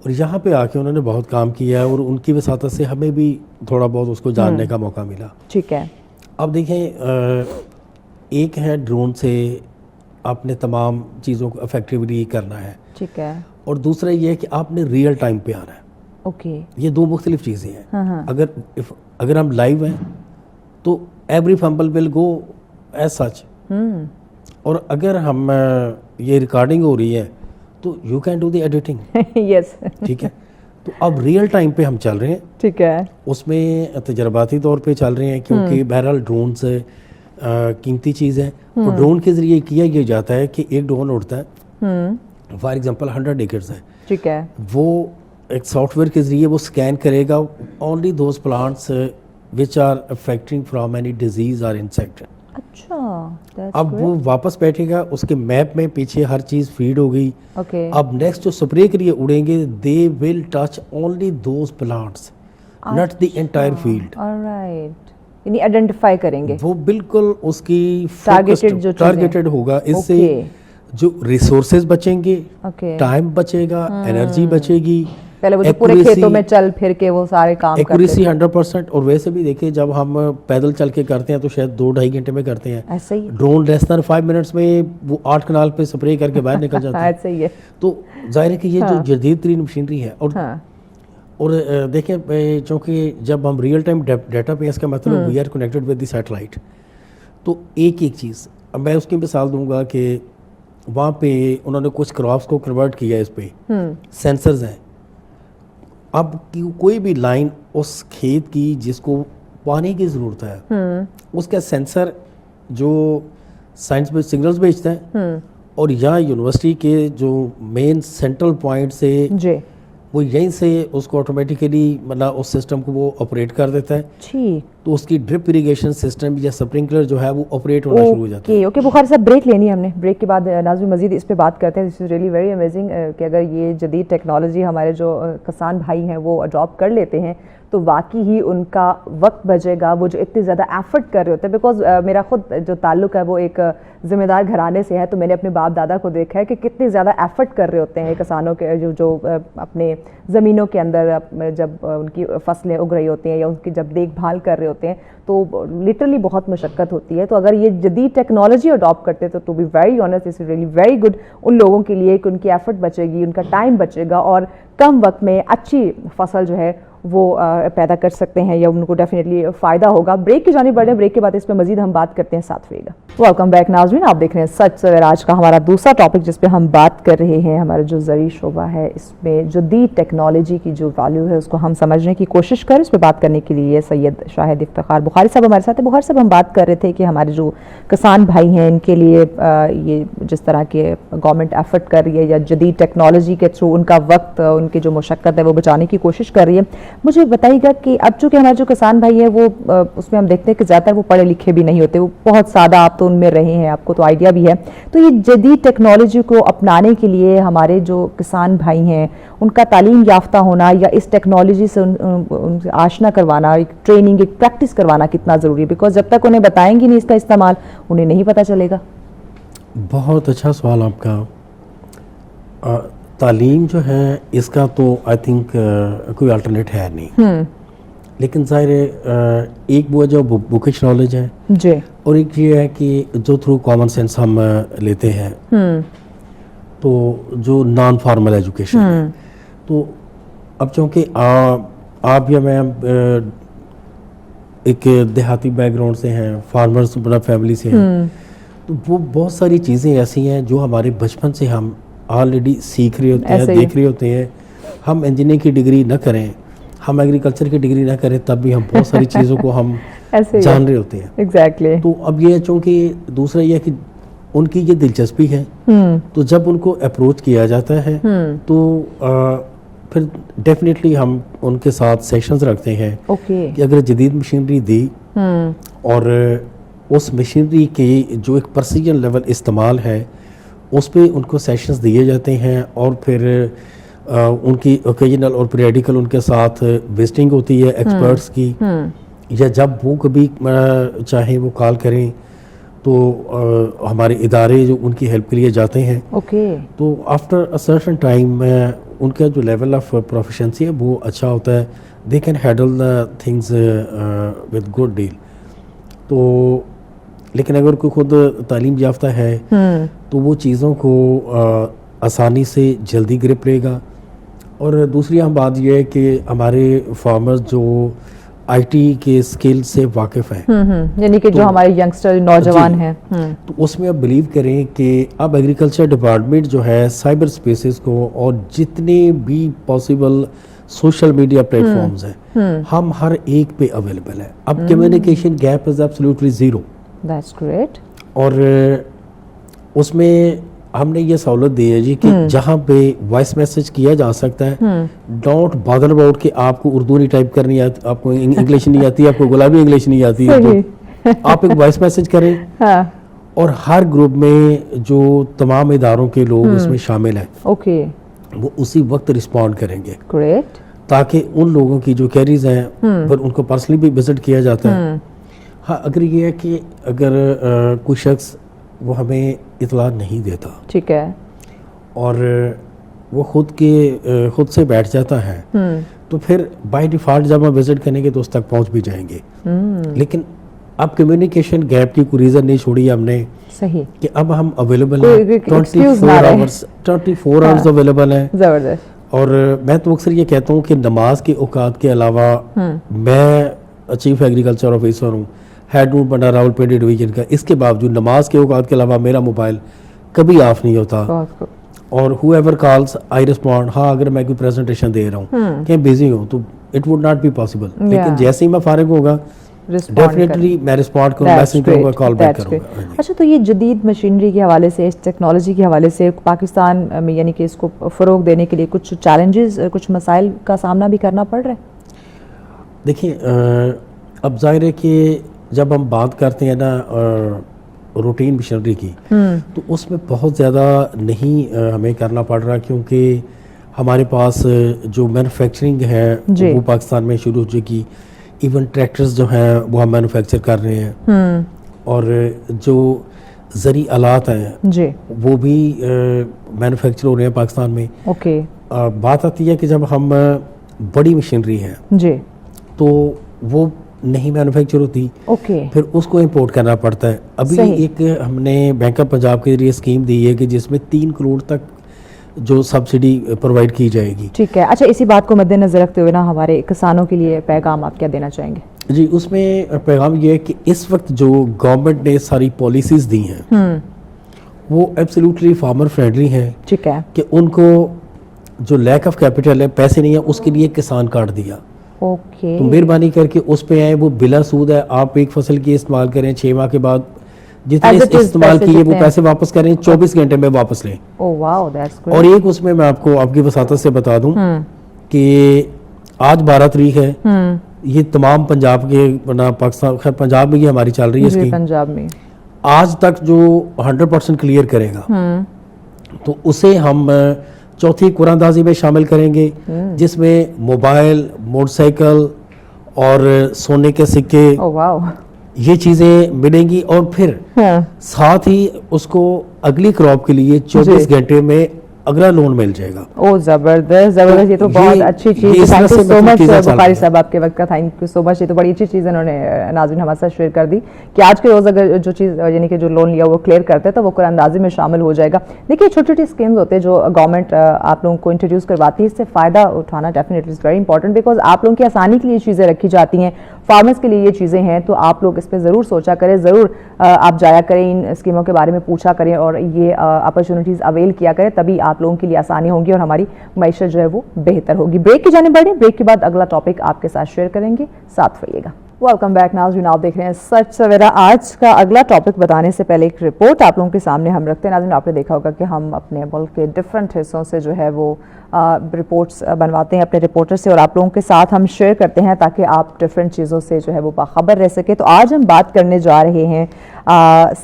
اور یہاں پہ آ کے انہوں نے بہت کام کیا ہے اور ان کی وساطت سے ہمیں بھی تھوڑا بہت اس کو جاننے کا موقع ملا. ٹھیک ہے. اب دیکھیں ایک ہے ڈرون سے آپ نے تمام چیزوں کو افیکٹولی کرنا ہے, ٹھیک ہے, اور دوسرا یہ ہے کہ آپ نے ریئل ٹائم پہ آنا ہے. اوکے. یہ دو مختلف چیزیں ہیں. اگر ہم لائیو ہیں تو ایوری فمبل ول گو ایز سچ, اور اگر ہم یہ ریکارڈنگ ہو رہی ہے تو you can do the editing. Yes. ٹھیک ہے, تو اب ریئل ٹائم پہ ہم چل رہے ہیں. ٹھیک ہے. اس میں تجرباتی طور پہ چل رہے ہیں کیونکہ بہرحال ڈرون سے قیمتی چیز ہے, اور ڈرون کے ذریعے کیا یہ جاتا ہے کہ ایک ڈرون اڑتا ہے, فار ایگزامپل 100 ایکڑز ہے. ٹھیک ہے. وہ ایک سافٹ ویئر کے ذریعے وہ اسکین کرے گا only those plants which are affecting from any disease اور انسیکٹ. اچھا. اب وہ واپس بیٹھے گا, اس کے میپ میں پیچھے ہر چیز فیڈ ہو گئی. اوکے. اب نیکسٹ جو سپرے کے لیے اڑیں گے they will touch only those plants, not the entire field. Alright, یعنی آئیڈینٹیفائی کریں گے, وہ بالکل اس کی ٹارگیٹڈ ہوگا. اس سے جو ریسورسز بچیں گے, ٹائم بچے گا, انرجی بچے گی. پہلے وہ جو پورے کھیتوں میں چل پھر کے وہ سارے کام کرتے ہیں. ایکوریسی 100%. اور ویسے بھی دیکھیں جب ہم پیدل چل کے کرتے ہیں تو شاید 2-2.5 گھنٹے میں کرتے ہیں. ایسا ہی. ڈرون لیس دین 5 منٹس میں وہ 8 کنال پہ سپرے کر کے باہر نکل جاتا ہے. ایسا ہی ہے. تو ظاہر ہے کہ یہ جو جدید ترین مشینری ہے. اور دیکھیں چونکہ جب ہم ریئل ٹائم ڈیٹا پہ, اس کا مطلب we are connected with the satellite, تو ایک چیز اب میں اس کی مثال دوں گا کہ وہاں پہ انہوں نے کچھ کراپس کو کنورٹ کیا, اس پہ سینسرز ہیں. اب کوئی بھی لائن اس کھیت کی جس کو پانی کی ضرورت ہے, اس کا سینسر جو سائنس میں سگنلز بھیجتا ہے, اور یہاں یونیورسٹی کے جو مین سینٹرل پوائنٹ سے وہ یہیں سے اس کو آٹومیٹیکلی مطلب اس سسٹم کو وہ آپریٹ کر دیتا ہے. تو اس کی ڈرپ اریگیشن سسٹم یا سپرنکلر جو ہے وہ آپریٹ ہونا شروع ہو جاتا ہے. اوکے. بخاری صاحب بریک لینی ہے ہم نے, بریک کے بعد ناظرین مزید اس پہ بات کرتے ہیں. دس از ریئلی ویری امیزنگ کہ اگر یہ جدید ٹیکنالوجی ہمارے جو کسان بھائی ہیں وہ اڈاپٹ کر لیتے ہیں تو واقعی ہی ان کا وقت بچے گا, وہ جو اتنی زیادہ ایفرٹ کر رہے ہوتے ہیں. بیکاز میرا خود جو تعلق ہے وہ ایک ذمہ دار گھرانے سے ہے, تو میں نے اپنے باپ دادا کو دیکھا ہے کہ کتنے زیادہ ایفرٹ کر رہے ہوتے ہیں کسانوں کے جو اپنے زمینوں کے اندر جب ان کی فصلیں اگ رہی ہوتی ہیں یا ان کی جب دیکھ بھال کر رہے ہوتے ہیں تو لٹرلی بہت مشقت ہوتی ہے. تو اگر یہ جدید ٹیکنالوجی اڈاپٹ کرتے to be very honest this is really very good ان لوگوں کے لیے کہ ان کی ایفرٹ بچے گی, ان کا ٹائم بچے گا, اور کم وقت میں اچھی فصل جو ہے وہ پیدا کر سکتے ہیں یا ان کو ڈیفینیٹلی فائدہ ہوگا. بریک کی جانب بڑھیں, بریک کے بعد اس پہ مزید ہم بات کرتے ہیں, ساتھ رہیے گا. ویلکم بیک ناظرین, آپ دیکھ رہے ہیں سچ سویر. آج کا ہمارا دوسرا ٹاپک جس پہ ہم بات کر رہے ہیں, ہمارا جو زرعی شعبہ ہے اس میں جدید ٹیکنالوجی کی جو ویلیو ہے اس کو ہم سمجھنے کی کوشش کریں. اس پہ بات کرنے کے لیے سید شاہد افتخار بخاری صاحب ہمارے ساتھ ہیں. بخاری صاحب ہم بات کر رہے تھے کہ ہمارے جو کسان بھائی ہیں ان کے لیے یہ جس طرح کے گورنمنٹ ایفرٹ کر رہی ہے یا جدید ٹیکنالوجی کے تھرو ان کا وقت, ان کی جو مشقت ہے وہ بچانے کی کوشش کر رہی ہے. مجھے بتائیے گا کہ اب چونکہ ہمارے جو کسان بھائی ہیں وہ اس میں ہم دیکھتے ہیں کہ زیادہ تر وہ پڑھے لکھے بھی نہیں ہوتے, وہ بہت سادہ, آپ تو ان میں رہے ہیں, آپ کو تو آئیڈیا بھی ہے. تو یہ جدید ٹیکنالوجی کو اپنانے کے لیے ہمارے جو کسان بھائی ہیں ان کا تعلیم یافتہ ہونا یا اس ٹیکنالوجی سے ان سے آشنا کروانا, ایک ٹریننگ, ایک پریکٹس کروانا کتنا ضروری ہے؟ بیکاز جب تک انہیں بتائیں گے نہیں اس کا استعمال, انہیں نہیں پتہ چلے گا. بہت اچھا سوال آپ کا. تعلیم جو ہے اس کا تو آئی تھنک کوئی الٹرنیٹ ہے نہیں, لیکن ظاہر ہے ایک وہ جو بکش نالج ہے جی, اور ایک یہ ہے کہ جو تھرو کامن سینس ہم لیتے ہیں, تو جو نان فارمل ایجوکیشن ہے. تو اب چونکہ آپ یا میں ایک دیہاتی بیک گراؤنڈ سے ہیں, فارمرز فیملی سے ہیں, تو وہ بہت ساری چیزیں ایسی ہیں جو ہمارے بچپن سے ہم آلریڈی سیکھ رہے ہوتے ہیں, دیکھ رہے ہوتے ہیں. ہم انجینئرنگ کی ڈگری نہ کریں, ہم ایگریکلچر کی ڈگری نہ کریں, تب بھی ہم بہت ساری چیزوں کو ہم جان رہے ہوتے ہیں. ایگزیکٹلی. تو اب یہ چونکہ دوسرا یہ کہ ان کی یہ دلچسپی ہے, تو جب ان کو اپروچ کیا جاتا ہے تو پھر ڈیفینیٹلی ہم ان کے ساتھ سیشنز رکھتے ہیں کہ اگر جدید مشینری دی اور اس مشینری کی جو ایک پرسیجن لیول استعمال ہے اس پہ ان کو سیشنز دیے جاتے ہیں, اور پھر ان کی اوکیجنل اور پیریڈیکل ان کے ساتھ وزٹنگ ہوتی ہے ایکسپرٹس کی, یا جب وہ کبھی چاہیں وہ کال کریں تو ہمارے ادارے جو ان کی ہیلپ کے لیے جاتے ہیں. اوکے. تو آفٹر اے سرٹن ٹائم ان کا جو لیول آف پروفیشنسی ہے وہ اچھا ہوتا ہے. They can handle the things with good deal. تو لیکن اگر کوئی خود تعلیم یافتہ ہے تو وہ چیزوں کو آسانی سے جلدی گرپ لے گا. اور دوسری اہم بات یہ ہے کہ ہمارے فارمرز جو آئی ٹی کے اسکل سے واقف ہیں, یعنی کہ جو ہمارے ینگسٹر نوجوان ہیں, تو اس میں آپ بلیو کریں کہ اب ایگریکلچر ڈپارٹمنٹ جو ہے سائبر اسپیسز کو اور جتنے بھی possible social media platforms ہیں ہم ہر ایک پہ اویلیبل ہے. اب communication gap is absolutely zero. That's great. اور اس میں ہم نے یہ سہولت دی ہے جی کہ جہاں پہ وائس میسج کیا جا سکتا ہے, ڈونٹ بادر اباؤٹ کہ آپ کو اردو نہیں ٹائپ کرنی آتی, آپ کو انگلش نہیں آتی, آپ کو گلابی انگلش نہیں آتی, آپ ایک وائس میسج کریں اور ہر گروپ میں جو تمام اداروں کے لوگ اس میں شامل ہیں وہ اسی وقت رسپونڈ کریں گے. گریٹ. تاکہ ان لوگوں کی جو کیریز ہیں پر ان کو پرسنلی بھی وزٹ کیا جاتا ہے. ہاں اگر یہ ہے کہ اگر کوئی شخص وہ ہمیں اطلاع نہیں دیتا, ٹھیک ہے, اور وہ خود سے بیٹھ جاتا ہے, تو پھر بائی ڈیفالٹ جب ہم وزٹ کریں گے تو اس تک پہنچ بھی جائیں گے. لیکن اب کمیونیکیشن گیپ کی کوئی ریزن نہیں چھوڑی ہم نے, صحیح, کہ اب ہم اویلیبل ہیں 24 آورز اویلیبل ہیں. زبردست. اور میں تو اکثر یہ کہتا ہوں کہ نماز کے اوقات کے علاوہ, میں چیف ایگریکلچر آفیسر ہوں, ہیڈ روٹ بنا راولپنڈی ڈویژن کا, اس کے باوجود نماز کے اوقات کے علاوہ میرا موبائل کبھی آف نہیں ہوتا, اور ہو ایور کالز آئی رسپونڈ. ہاں اگر میں کوئی پریزنٹیشن دے رہا ہوں کہ بزی ہوں تو it would not be possible, لیکن جیسے ہی میں فارغ ہوگا ڈیفینیٹلی میں رسپونڈ کروں, میسج کروں گا, کال بیک کروں گا. اچھا, تو یہ جدید مشینری کے حوالے سے, اس ٹیکنالوجی کے حوالے سے پاکستان میں یعنی کہ اس کو فروغ دینے کے لیے کچھ چیلنجز, کچھ مسائل کا سامنا بھی کرنا پڑ رہا ہے؟ دیکھیں اب ظاہر ہے کہ جب ہم بات کرتے ہیں نا روٹین مشینری کی, تو اس میں بہت زیادہ نہیں ہمیں کرنا پڑ رہا, کیونکہ ہمارے پاس جو مینوفیکچرنگ ہے وہ پاکستان میں شروع ہو چکی. ایون ٹریکٹرز جو ہیں وہ ہم مینوفیکچر کر رہے ہیں, اور جو زرعی آلات ہیں وہ بھی مینوفیکچر ہو رہے ہیں پاکستان میں. بات آتی ہے کہ جب ہم بڑی مشینری ہے تو وہ نہیں مینوفیکچر ہوتی, پھر اس کو امپورٹ کرنا پڑتا ہے. ابھی ایک ہم نے بینک آف پنجاب کے ذریعے اسکیم دی ہے کہ جس میں 3 کروڑ تک جو سبسڈی پرووائڈ کی جائے گی. ٹھیک ہے. اچھا, اسی بات کو مد نظر رکھتے ہوئے نا ہمارے کسانوں کے لیے پیغام آپ کیا دینا چاہیں گے؟ جی, اس میں پیغام یہ ہے کہ اس وقت جو گورنمنٹ نے ساری پالیسیز دی ہیں وہ ایبسلیوٹلی فارمر فرینڈلی ہیں. ٹھیک ہے. کہ ان کو جو لیک آف کیپٹل ہے, پیسے نہیں ہیں, اس کے لیے کسان کارڈ دیا. تو مہربانی کر کے اس پہ آئیں, وہ بلا سود ہے. آپ ایک فصل کی استعمال کریں, 6 ماہ کے بعد جتنے استعمال کیے وہ پیسے واپس کریں, 24 گھنٹے میں واپس لیں. اور ایک اس میں آپ کو آپ کی وساطت سے بتا دوں کہ آج 12 تاریخ ہے, یہ تمام پنجاب کے پاکستان, خیر پنجاب میں یہ ہماری چل رہی ہے اسکیم, پنجاب میں آج تک جو 100% کلیئر کرے گا تو اسے ہم چوتھی قرآن اندازی میں شامل کریں گے, جس میں موبائل, موٹر سائیکل اور سونے کے سکے, یہ چیزیں ملیں گی. اور پھر ساتھ ہی اس کو اگلی کراپ کے لیے 24 گھنٹے میں اگلا لون مل جائے گا. زبردست زبردست, یہ تو بہت اچھی چیز. تھینک یو سو مچ بخاری صاحب, آپ کے وقت کا تھینک یو سو مچ. یہ تو بڑی اچھی چیز انہوں نے ناظرین ہمارے ساتھ شیئر کر دی کہ آج کے روز اگر جو چیز یعنی کہ جو لون لیا وہ کلیئر کرتے ہیں تو وہ قرآن اندازی میں شامل ہو جائے گا. دیکھیے چھوٹی چھوٹی اسکیمز ہوتے ہیں جو گورنمنٹ آپ لوگوں کو انٹروڈیوس کرواتی ہے, اس سے فائدہ اٹھانا definitely is very important, because آپ لوگوں کی آسانی کے لیے چیزیں رکھی جاتی ہیں, فارمرز کے لیے یہ چیزیں ہیں, تو آپ لوگ اس پہ ضرور سوچا کریں, ضرور آپ جایا کریں, ان اسکیموں کے بارے میں پوچھا کریں اور یہ اپرچونیٹیز اویل کیا کریں, تبھی آپ لوگوں کے لیے آسانی ہوگی اور ہماری معیشت جو ہے وہ بہتر ہوگی. بریک کی جانب بڑھیں, بریک کے بعد اگلا ٹاپک آپ کے ساتھ شیئر کریں گے, ساتھ رہیے گا. ویلکم بیک ناظرین, آپ دیکھ رہے ہیں سچ سویرا. آج کا اگلا ٹاپک بتانے سے پہلے ایک رپورٹ آپ لوگوں کے سامنے ہم رکھتے ہیں. ناظرین آپ نے دیکھا ہوگا کہ ہم اپنے ملک کے ڈفرینٹ حصوں سے جو ہے وہ رپورٹس بنواتے ہیں اپنے رپورٹر سے, اور آپ لوگوں کے ساتھ ہم شیئر کرتے ہیں تاکہ آپ ڈفرینٹ چیزوں سے جو ہے وہ باخبر رہ سکے. تو آج ہم بات کرنے جا رہے ہیں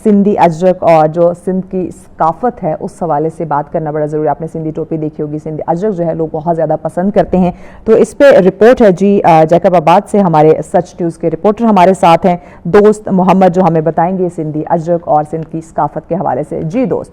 سندھی اجرک, اور جو سندھ کی ثقافت ہے اس حوالے سے بات کرنا بڑا ضروری ہے. آپ نے سندھی ٹوپی دیکھی ہوگی, سندھی اجرک جو ہے لوگ بہت زیادہ پسند کرتے ہیں. تو اس پہ رپورٹ ہے جی جیکب آباد سے, ہمارے سچ نیوز کے رپورٹر ہمارے ساتھ ہیں دوست محمد, جو ہمیں بتائیں گے سندھی اجرک اور سندھ کی ثقافت کے حوالے سے. جی دوست.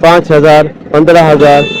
5,000, 15,000,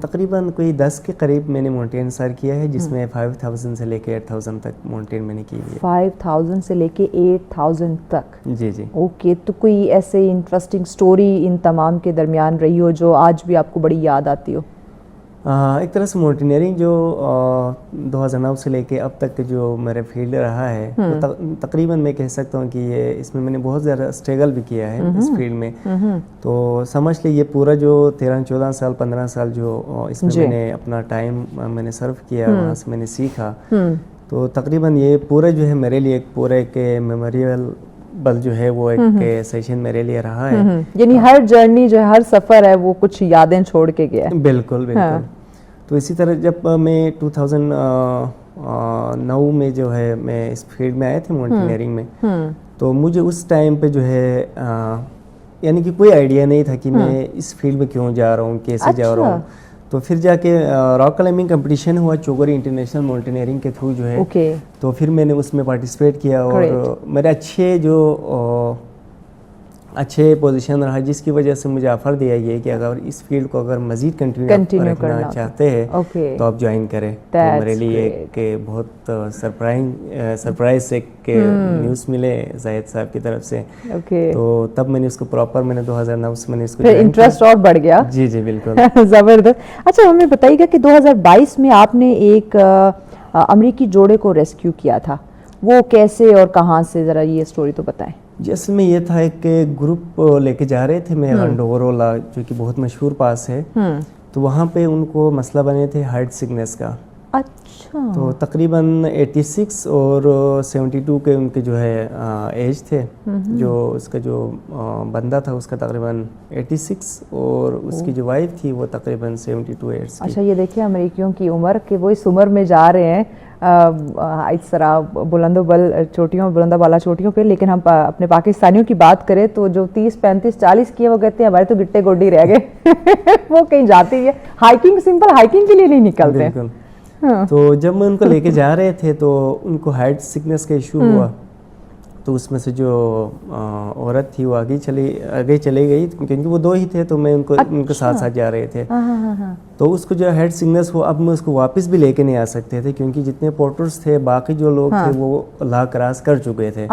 تقریباً کوئی 10 کے قریب میں نے ماؤنٹین سر کیا ہے، جس میں 5000 سے لے کے 8000 تک ماؤنٹین میں نے کی ہوئی ہے. 5000 سے لے کے 8000 تک. جی جی. اوکے، تو کوئی ایسے انٹرسٹنگ سٹوری ان تمام کے درمیان رہی ہو جو آج بھی آپ کو بڑی یاد آتی ہو؟ ایک طرح سے ماؤنٹینئرنگ جو 2009 سے لے کے اب تک جو میرا فیلڈ رہا ہے، تقریباً میں کہہ سکتا ہوں کہ اس میں نے بہت زیادہ اسٹرگل بھی کیا ہے اس فیلڈ میں. تو سمجھ لیں یہ پورا جو 13-14 سال 15 سال جو اس میں میں نے اپنا ٹائم میں نے صرف کیا، وہاں سے میں نے سیکھا. تو تقریباً یہ پورا جو ہے میرے لیے ایک پورا ایک میموریبل بل جو ہے وہ ایک سیشن میرے لیے رہا ہے. یعنی ہر جرنی جو ہے، ہر سفر ہے، وہ کچھ یادیں چھوڑ کے گیا ہے. بالکل بالکل. تو اسی طرح جب میں 2009 میں جو ہے میں اس فیلڈ میں آئے تھے ماؤنٹینئرنگ میں، تو مجھے اس ٹائم پہ جو ہے یعنی کہ کوئی آئیڈیا نہیں تھا کہ میں اس فیلڈ میں کیوں جا رہا ہوں، کیسے جا رہا ہوں. تو پھر جا کے راک کلائمبنگ کمپٹیشن ہوا چوگری انٹرنیشنل ماؤنٹینئرنگ کے تھرو جو ہے، تو پھر میں نے اس میں پارٹیسپیٹ کیا اور میرے اچھے پوزیشن رہا، جس کی وجہ سے مجھے آفر دیا یہ کہ اگر اس فیلڈ کو اگر مزید کنٹینیو رکھنا چاہتے ہیں تو آپ جوائن کریں. تو میرے لیے ایک بہت سرپرائز ایک نیوز ملے زاہد صاحب کی طرف سے. تو تب میں نے اس کو پراپر میں نے 2009 سے میں نے اس کو انٹرسٹ اور بڑھ گیا. جی جی بالکل. زبردست. اچھا ہمیں بتائیے گا کہ 2022 میں آپ نے ایک امریکی جوڑے کو ریسکیو کیا تھا، وہ کیسے اور کہاں سے، ذرا یہ اسٹوری تو بتائیں. جی اصل میں یہ تھا ایک گروپ لے کے جا رہے تھے میں انڈورولا جو کہ بہت مشہور پاس ہے، تو وہاں پہ ان کو مسئلہ بنے تھے ہارٹ سکنس کا. اچھا. تو تقریباً 86 اور 72 کے ان کے جو ہے ایج تھے. جو اس کا جو بندہ تھا اس کا تقریباً 86 اور اس کی جو وائف تھی وہ تقریباً 72 ایئرس کی. اچھا یہ دیکھیں امریکیوں کی عمر کہ وہ اس عمر میں جا رہے ہیں اس طرح بلند و بالا چوٹیوں پہ، لیکن ہم اپنے پاکستانیوں کی بات کریں تو جو 30 35 40 کیے وہ کہتے ہیں ہمارے تو گٹے گوڈی رہ گئے. وہ کہیں جاتے ہی ہے ہائکنگ، سمپل ہائکنگ کے لیے نہیں نکلتے. تو جب میں ان کو لے کے جا رہے تھے تو ان کو ہارٹ سکنس کا ایشو ہوا. تو اس میں سے جو عورت تھی وہ آگے چلے گئی کیونکہ وہ 2 ہی تھے، تو میں ان کے ساتھ جا رہے تھے. تو اس کو جو ہیڈ سکنس ہوا، اب میں اس کو واپس بھی لے کے نہیں آ سکتے تھے کیونکہ جتنے پورٹرز تھے باقی جو لوگ تھے وہ لا کراس کر چکے تھے.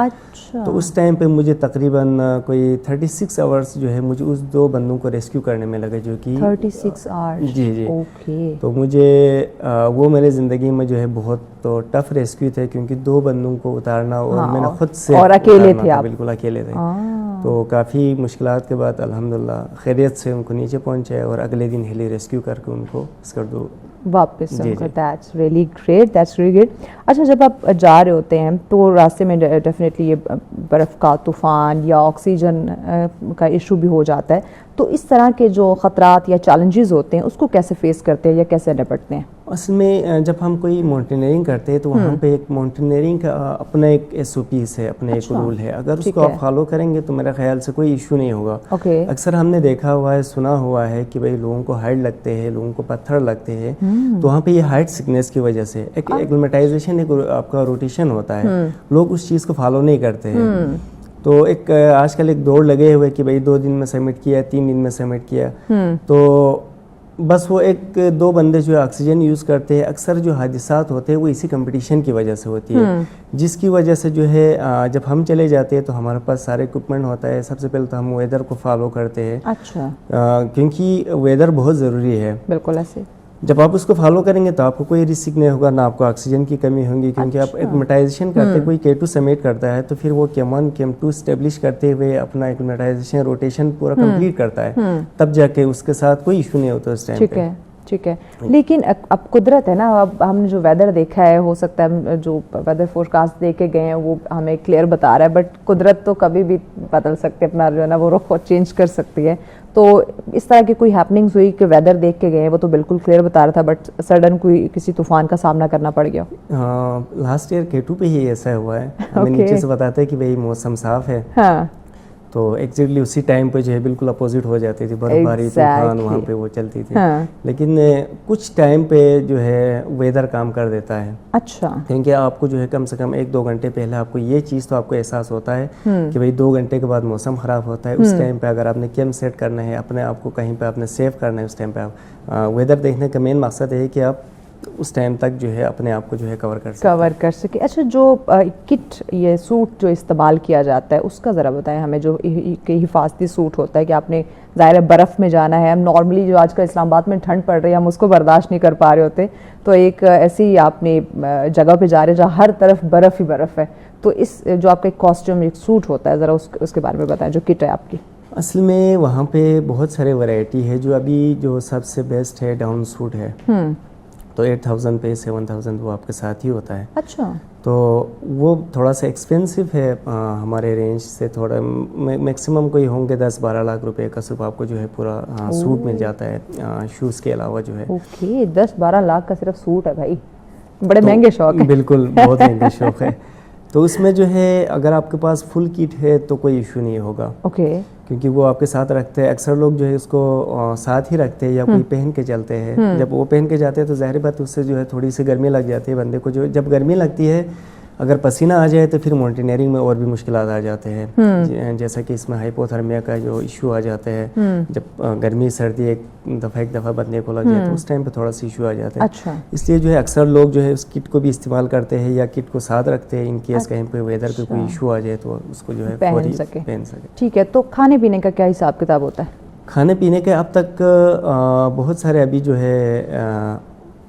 تو اس ٹائم پہ مجھے تقریباً کوئی 36 آورس جو ہے مجھے اس 2 بندوں کو ریسکیو کرنے میں لگے، جو کہ 36 آورس. جی جی. تو مجھے وہ میرے زندگی میں جو ہے بہت ٹف ریسکیو تھے کیونکہ 2 بندوں کو اتارنا اور میں نے خود سے، اور اکیلے تھے آپ؟ بالکل اکیلے تھے. تو کافی مشکلات کے بعد الحمدللہ خیریت سے ان کو نیچے پہنچے اور اگلے دن ہیلی ریسکیو کر کے ان کو اسکردو واپس. That's really great, that's really great. اچھا جب آپ جا رہے ہوتے ہیں تو راستے میں ڈیفینیٹلی یہ برف کا طوفان یا آکسیجن کا ایشو بھی ہو جاتا ہے، تو اس طرح کے جو خطرات یا چیلنجز ہوتے ہیں اس کو کیسے فیس کرتے ہیں یا کیسے نپٹتے ہیں؟ اصل میں جب ہم کوئی ماؤنٹینئرنگ کرتے ہیں تو وہاں پہ ایک ماؤنٹینئرنگ کا اپنا ایک SOPs ہے، اپنا ایک رول ہے. اگر اس کو آپ فالو کریں گے تو میرا خیال سے کوئی ایشو نہیں ہوگا. اکثر ہم نے دیکھا ہوا ہے، سنا ہوا ہے کہ بھائی لوگوں کو ہائٹ لگتے ہیں، لوگوں کو پتھر لگتے ہیں، تو وہاں پہ یہ ہارٹ سکنس کی وجہ سے ایک ایکلیمیٹائزیشن، ایک آپ کا روٹیشن ہوتا ہے، لوگ اس چیز کو فالو نہیں کرتے ہیں. تو ایک آج کل ایک دوڑ لگے ہوئے کہ بھائی 2 دن میں سبمٹ کیا، 3 دن میں سبمٹ کیا. تو بس وہ 1-2 بندے جو آکسیجن یوز کرتے ہیں. اکثر جو حادثات ہوتے ہیں وہ اسی کمپٹیشن کی وجہ سے ہوتی ہے، جس کی وجہ سے جو ہے جب ہم چلے جاتے ہیں تو ہمارے پاس سارے اکوپمنٹ ہوتا ہے. سب سے پہلے تو ہم ویدر کو فالو کرتے ہیں. اچھا. کیونکہ ویدر بہت ضروری ہے. بالکل ایسے. جب آپ اس کو فالو کریں گے تو آپ کو کوئی رسک نہیں ہوگا، نہ آپ کو آکسیجن کی کمی ہوگی کیونکہ آپ ایکلیمیٹائزیشن کرتے، کوئی K2 سبمٹ کرتا ہے تو پھر وہ K1 K2 اسٹیبلش کرتے ہوئے اپنا ایکلیمیٹائزیشن روٹیشن پورا کمپلیٹ کرتا ہے، تب جا کے اس کے ساتھ کوئی ایشو نہیں ہوتا اس ٹائم پہ. ٹھیک ہے. لیکن اب قدرت ہے نا، اب ہم نے جو ویدر دیکھا ہے، ہو سکتا ہے جو ویدر فورکاسٹ دے کے گئے ہیں وہ ہمیں کلیئر بتا رہا ہے، بٹ قدرت تو کبھی بھی بدل سکتے، اپنا جو ہے نا وہ رخ چینج کر سکتی ہے. تو اس طرح کی کوئی ہیپننگز ہوئی کہ ویدر دیکھ کے گئے ہیں، وہ تو بالکل کلیئر بتا رہا تھا بٹ سڈن کوئی کسی طوفان کا سامنا کرنا پڑ گیا؟ لاسٹ ایئر K2 پہ ہی ایسا ہوا ہے. ہمیں نیچے سے بتاتے ہیں کہ بھائی موسم صاف ہے، تو ایگزیکٹلی اسی ٹائم پہ جو ہے بالکل اپوزٹ ہو جاتی تھی، برف باری طوفان وہاں پہ وہ چلتی تھی. لیکن کچھ ٹائم پہ جو ہے ویدر کام کر دیتا ہے. اچھا. کیونکہ آپ کو جو ہے کم سے کم 1-2 گھنٹے پہلے آپ کو یہ چیز تو آپ کو احساس ہوتا ہے کہ بھائی 2 گھنٹے کے بعد موسم خراب ہوتا ہے. اس ٹائم پہ اگر آپ نے کیمپ سیٹ کرنا ہے، اپنے آپ کو کہیں پہ آپ نے سیو کرنا ہے، اس ٹائم پہ آپ ویدر دیکھنے کا مین مقصد ہے کہ آپ اس ٹائم تک جو ہے اپنے آپ کو جو ہے کور کر سکے. اچھا، جو کٹ یہ سوٹ جو استعمال کیا جاتا ہے اس کا ذرا بتائیں ہمیں. جو حفاظتی سوٹ ہوتا ہے کہ آپ نے ظاہر ہے برف میں جانا ہے، ہم نارملی جو آج کل اسلام آباد میں ٹھنڈ پڑ رہی ہے ہم اس کو برداشت نہیں کر پا رہے ہوتے، تو ایک ایسی آپ نے جگہ پہ جا رہے جہاں ہر طرف برف ہی برف ہے، تو اس جو آپ کا ایک کاسٹیوم ایک سوٹ ہوتا ہے ذرا اس کے بارے میں بتائیں جو کٹ ہے آپ کی. اصل میں وہاں پہ بہت سارے ورائٹی ہے. جو ابھی جو سب سے بیسٹ ہے ڈاؤن سوٹ ہے، تو 8000 پہ 7000 وہ آپ کے ساتھ ہی ہوتا ہے. اچھا. تو وہ تھوڑا سا ایکسپینسو ہے ہمارے رینج سے، تھوڑا میکسیمم کوئی ہوں گے 10-12 لاکھ روپے کا صرف آپ کو جو ہے پورا سوٹ مل جاتا ہے شوز کے علاوہ جو ہے. اوکے، 10-12 لاکھ کا صرف سوٹ ہے بھائی، بڑے مہنگے شوق ہے. بالکل بہت مہنگے شوق ہے. تو اس میں جو ہے اگر آپ کے پاس فل کٹ ہے تو کوئی ایشو نہیں ہوگا. اوکے. کیونکہ وہ آپ کے ساتھ رکھتے ہیں. اکثر لوگ جو ہے اس کو ساتھ ہی رکھتے ہیں یا کوئی پہن کے چلتے ہیں. جب وہ پہن کے جاتے ہیں تو ظاہر بات اس سے جو ہے تھوڑی سی گرمی لگ جاتی ہے بندے کو. جو جب گرمی لگتی ہے اگر پسینہ آ جائے تو پھر ماؤنٹینئرنگ میں اور بھی مشکلات آ جاتے ہیں. جیسا کہ اس میں ہائپوتھرمیا کا جو ایشو آ جاتا ہے، جب گرمی سردی ایک دفعہ بندے کو لگ جائے تو اس ٹائم پہ تھوڑا سا ایشو آ جاتا ہے. اچھا. اس لیے جو ہے اکثر لوگ جو ہے اس کٹ کو بھی استعمال کرتے ہیں یا کٹ کو ساتھ رکھتے ہیں ان کیس کہیں پہ ویدر پہ کوئی ایشو آ جائے تو اس کو جو ہے پہن سکے. ٹھیک ہے. تو کھانے پینے کا کیا حساب کتاب ہوتا ہے؟ کھانے پینے کے اب تک بہت سارے ابھی جو ہے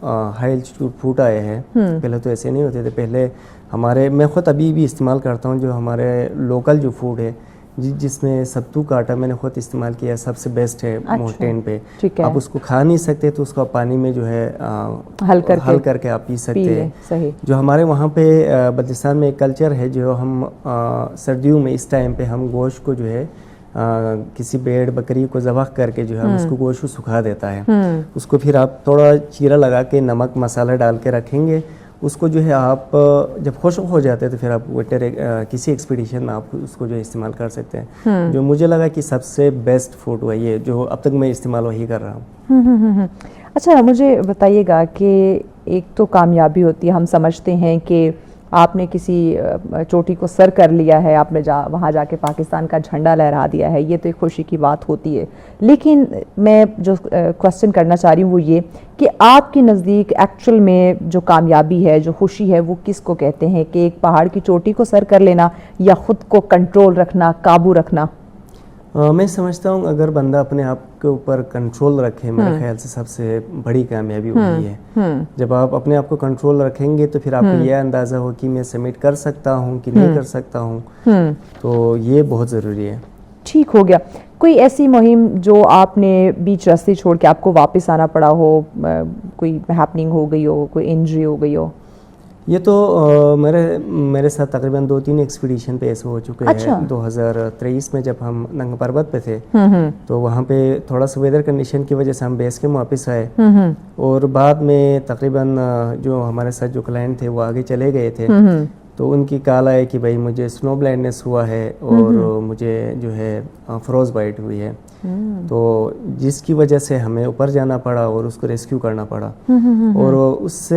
ہائی الٹیٹیوڈ فوڈ آئے ہیں. پہلے تو ایسے نہیں ہوتے تھے. پہلے میں خود ابھی بھی استعمال کرتا ہوں جو ہمارے لوکل جو فوڈ ہے جس میں ستو کا آٹا میں نے خود استعمال کیا، سب سے بیسٹ ہے ماؤنٹین پہ. آپ اس کو کھا نہیں سکتے تو اس کو پانی میں جو ہے حل کر کے آپ پی سکتے ہیں. جو ہمارے وہاں پہ بلوچستان میں ایک کلچر ہے جو ہم سردیوں میں اس ٹائم پہ ہم گوشت کو جو ہے کسی بھیڑ بکری کو ذبح کر کے جو ہے اس کو گوشت سکھا دیتا ہے. اس کو پھر آپ تھوڑا چیرا لگا کے نمک مسالہ ڈال کے رکھیں گے. اس کو جو ہے آپ جب خشک ہو جاتے ہیں تو پھر آپ ونٹر کسی ایکسپیڈیشن میں آپ اس کو جو استعمال کر سکتے ہیں. جو مجھے لگا کہ سب سے بیسٹ فوڈ وہی ہے جو اب تک میں استعمال وہی کر رہا ہوں. اچھا، مجھے بتائیے گا کہ ایک تو کامیابی ہوتی ہے، ہم سمجھتے ہیں کہ آپ نے کسی چوٹی کو سر کر لیا ہے، آپ نے وہاں جا کے پاکستان کا جھنڈا لہرا دیا ہے، یہ تو ایک خوشی کی بات ہوتی ہے. لیکن میں جو کوسچن کرنا چاہ رہی ہوں وہ یہ کہ آپ کے نزدیک ایکچوئل میں جو کامیابی ہے، جو خوشی ہے، وہ کس کو کہتے ہیں؟ کہ ایک پہاڑ کی چوٹی کو سر کر لینا یا خود کو کنٹرول رکھنا، قابو رکھنا؟ میں سمجھتا ہوں اگر بندہ اپنے آپ کے اوپر کنٹرول رکھے، میرے خیال سے سب سے بڑی کامیابی وہی ہے. جب آپ اپنے آپ کو کنٹرول رکھیں گے تو پھر آپ کو یہ اندازہ ہو کہ میں سبمٹ کر سکتا ہوں کہ نہیں کر سکتا ہوں. تو یہ بہت ضروری ہے. ٹھیک ہو گیا. کوئی ایسی مہم جو آپ نے بیچ راستے چھوڑ کے آپ کو واپس آنا پڑا ہو، کوئی ہیپننگ ہو گئی ہو، کوئی انجری ہو گئی ہو؟ یہ تو میرے ساتھ تقریباً 2-3 ایکسپیڈیشن پہ ایسے ہو چکے ہیں. 2023 میں جب ہم ننگا پربت پہ تھے تو وہاں پہ تھوڑا سا ویدر کنڈیشن کی وجہ سے ہم بیس کیمپ واپس آئے. اور بعد میں تقریباً جو ہمارے ساتھ جو کلائنٹ تھے وہ آگے چلے گئے تھے تو ان کی کال آئے کہ بھائی مجھے سنو بلائنڈنس ہوا ہے اور مجھے جو ہے فروز بائٹ ہوئی ہے. تو جس کی وجہ سے ہمیں اوپر جانا پڑا اور اس کو ریسکیو کرنا پڑا. اور اس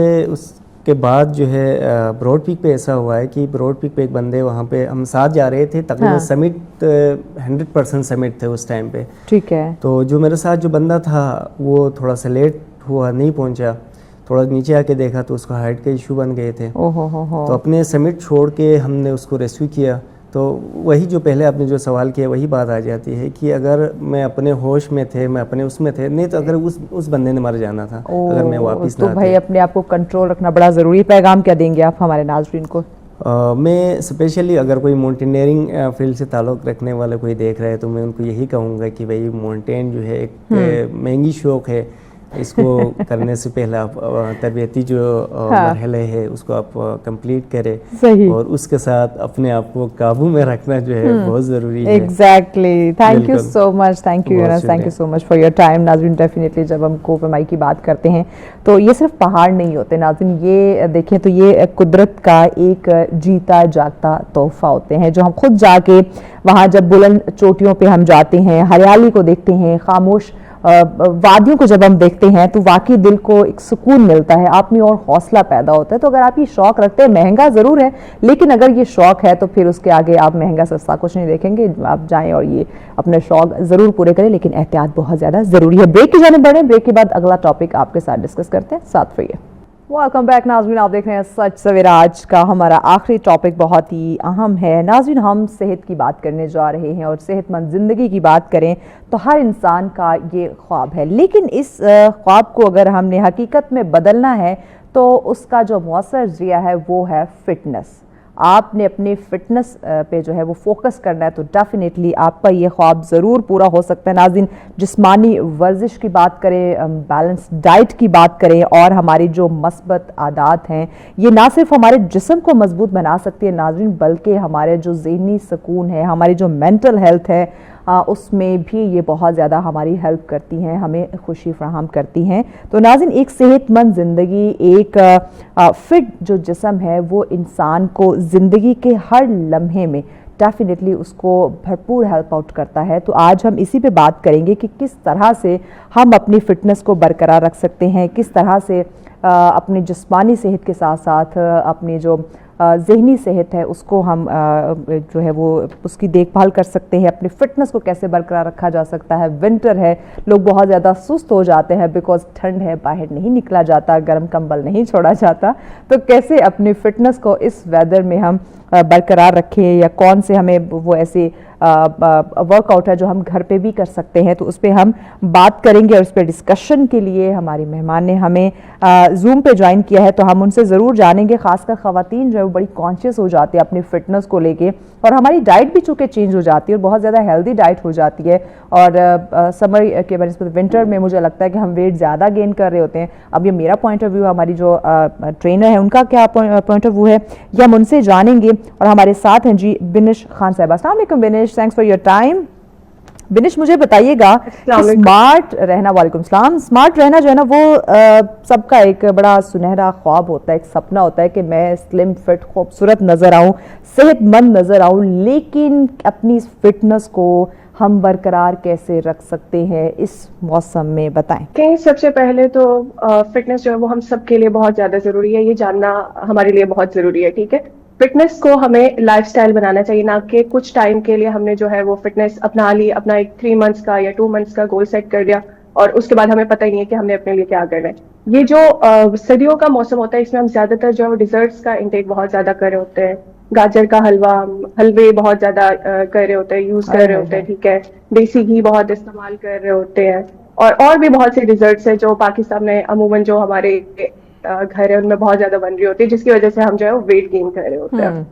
کے بعد جو ہے براڈ پیک پہ ایسا ہوا ہے کہ براڈ پیک پہ ایک بندے وہاں پہ ہم ساتھ جا رہے تھے. تقریباً سمٹ 100% سمٹ تھے اس ٹائم پہ. ٹھیک ہے. تو جو میرے ساتھ جو بندہ تھا وہ تھوڑا سا لیٹ ہوا، نہیں پہنچا. تھوڑا نیچے آ کے دیکھا تو اس کو ہائٹ کے ایشو بن گئے تھے. تو اپنے سمٹ چھوڑ کے ہم نے اس کو ریسکیو کیا. تو وہی جو پہلے آپ نے جو سوال کیا وہی بات آ جاتی ہے کہ اگر میں اپنے ہوش میں تھے، میں اپنے اس میں تھے، نہیں تو اگر اس بندے نے مر جانا تھا اگر میں واپس نہ آتے. تو بھائی اپنے آپ کو کنٹرول رکھنا بڑا ضروری ہے. پیغام کیا دیں گے آپ ہمارے ناظرین کو؟ میں اسپیشلی اگر کوئی ماؤنٹینئرنگ فیلڈ سے تعلق رکھنے والے کوئی دیکھ رہے ہیں تو میں ان کو یہی کہوں گا کہ بھائی ماؤنٹین جو ہے ایک مہنگی شوق ہے. اس کو کرنے سے پہلے آپ تربیتی جو مرحلے ہے اس کو آپ کمپلیٹ کریں, اور اس کے ساتھ اپنے آپ کو قابو میں رکھنا جو ہے بہت ضروری ہے. Exactly, thank you so much, thank you Younis, thank you so much for your time. ناظرین ڈیفینیٹلی جب ہم کوہ پیمائی کی بات کرتے ہیں تو یہ صرف پہاڑ نہیں ہوتے ناظرین, یہ دیکھیں تو یہ قدرت کا ایک جیتا جاگتا تحفہ ہوتے ہیں جو ہم خود جا کے وہاں جب بلند چوٹیوں پہ ہم جاتے ہیں, ہریالی کو دیکھتے ہیں, خاموش وادیوں کو جب ہم دیکھتے ہیں تو واقعی دل کو ایک سکون ملتا ہے, آپ میں اور حوصلہ پیدا ہوتا ہے. تو اگر آپ یہ شوق رکھتے ہیں, مہنگا ضرور ہے لیکن اگر یہ شوق ہے تو پھر اس کے آگے آپ مہنگا سستا کچھ نہیں دیکھیں گے, آپ جائیں اور یہ اپنے شوق ضرور پورے کریں, لیکن احتیاط بہت زیادہ ضروری ہے. بریک کی جانب بڑھیں, بریک کے بعد اگلا ٹاپک آپ کے ساتھ ڈسکس کرتے ہیں, ساتھ رہیے. ویلکم بیک ناظرین, آپ دیکھ رہے ہیں سچ سویرا. آج کا ہمارا آخری ٹاپک بہت ہی اہم ہے ناظرین. ہم صحت کی بات کرنے جا رہے ہیں اور صحت مند زندگی کی بات کریں تو ہر انسان کا یہ خواب ہے, لیکن اس خواب کو اگر ہم نے حقیقت میں بدلنا ہے تو اس کا جو مؤثر ذریعہ ہے وہ ہے فٹنس. آپ نے اپنی فٹنس پہ جو ہے وہ فوکس کرنا ہے تو ڈیفینیٹلی آپ کا یہ خواب ضرور پورا ہو سکتا ہے ناظرین. جسمانی ورزش کی بات کریں, بیلنس ڈائٹ کی بات کریں, اور ہماری جو مثبت عادات ہیں یہ نہ صرف ہمارے جسم کو مضبوط بنا سکتی ہے ناظرین, بلکہ ہمارے جو ذہنی سکون ہے, ہماری جو مینٹل ہیلتھ ہے, اس میں بھی یہ بہت زیادہ ہماری ہیلپ کرتی ہیں, ہمیں خوشی فراہم کرتی ہیں. تو ناظرین ایک صحت مند زندگی, ایک فٹ جو جسم ہے وہ انسان کو زندگی کے ہر لمحے میں ڈیفینیٹلی اس کو بھرپور ہیلپ آؤٹ کرتا ہے. تو آج ہم اسی پہ بات کریں گے کہ کس طرح سے ہم اپنی فٹنس کو برقرار رکھ سکتے ہیں, کس طرح سے اپنی جسمانی صحت کے ساتھ ساتھ اپنی جو ذہنی صحت ہے اس کو ہم جو ہے وہ اس کی دیکھ بھال کر سکتے ہیں, اپنی فٹنس کو کیسے برقرار رکھا جا سکتا ہے. ونٹر ہے, لوگ بہت زیادہ سست ہو جاتے ہیں بیکاز ٹھنڈ ہے, باہر نہیں نکلا جاتا, گرم کمبل نہیں چھوڑا جاتا. تو کیسے اپنی فٹنس کو اس ویدر میں ہم برقرار رکھیں, یا کون سے ہمیں وہ ایسے ورک آؤٹ ہے جو ہم گھر پہ بھی کر سکتے ہیں, تو اس پہ ہم بات کریں گے. اور اس پہ ڈسکشن کے لیے ہماری مہمان نے ہمیں زوم پہ جوائن کیا ہے, تو ہم ان سے ضرور جانیں گے. خاص کر خواتین جو ہے وہ بڑی کانشیس ہو جاتی ہے اپنی فٹنس کو لے کے, اور ہماری ڈائٹ بھی چونکہ چینج ہو جاتی ہے اور بہت زیادہ ہیلدی ڈائٹ ہو جاتی ہے. اور سمر کے بنسبت ونٹر میں مجھے لگتا ہے کہ ہم ویٹ زیادہ گین کر رہے ہوتے ہیں. اب یہ میرا پوائنٹ آف ویو ہے, ہماری جو ٹرینر ہے ان کا کیا پوائنٹ آف ویو ہے یہ ہم ان سے جانیں گے. اور ہمارے ساتھ ہیں جی بنش خان صاحبہ. السلام علیکم بنش, تھینکس فار یور ٹائم. بنش مجھے بتائیے گا اسمارٹ رہنا, وعلیکم السلام, اسمارٹ رہنا جو ہے نا وہ سب کا ایک بڑا سنہرا خواب ہوتا ہے, ایک سپنا ہوتا ہے کہ میں سلم فٹ خوبصورت نظر آؤں, صحت مند نظر آؤں. لیکن اپنی فٹنس کو ہم برقرار کیسے رکھ سکتے ہیں اس موسم میں, بتائیں. کہ سب سے پہلے تو فٹنس جو ہے وہ ہم سب کے لیے بہت زیادہ ضروری ہے, یہ جاننا ہمارے لیے بہت ضروری ہے. ٹھیک ہے, فٹنس کو ہمیں لائف سٹائل بنانا چاہیے, نہ کہ کچھ ٹائم کے لیے ہم نے جو ہے وہ فٹنس اپنا لی, اپنا ایک 3 months کا یا 2 months کا گول سیٹ کر دیا اور اس کے بعد ہمیں پتہ ہی نہیں ہے کہ ہم نے اپنے لیے کیا کرنا ہے. یہ جو سردیوں کا موسم ہوتا ہے اس میں ہم زیادہ تر جو ہے ڈیزرٹس کا انٹیک بہت زیادہ کر رہے ہوتے ہیں, گاجر کا حلوہ, حلوے بہت زیادہ کر رہے ہوتے ہیں, یوز کر رہے ہوتے ہیں. ٹھیک ہے, دیسی گھی بہت استعمال کر رہے ہوتے ہیں, اور بھی بہت سے ڈیزرٹس ہیں جو پاکستان میں عموماً جو ہمارے گھر ہے ان میں بہت زیادہ بن رہی ہوتی ہے, جس کی وجہ سے ہم جو ہے وہ ویٹ گین کر رہے ہوتے ہیں.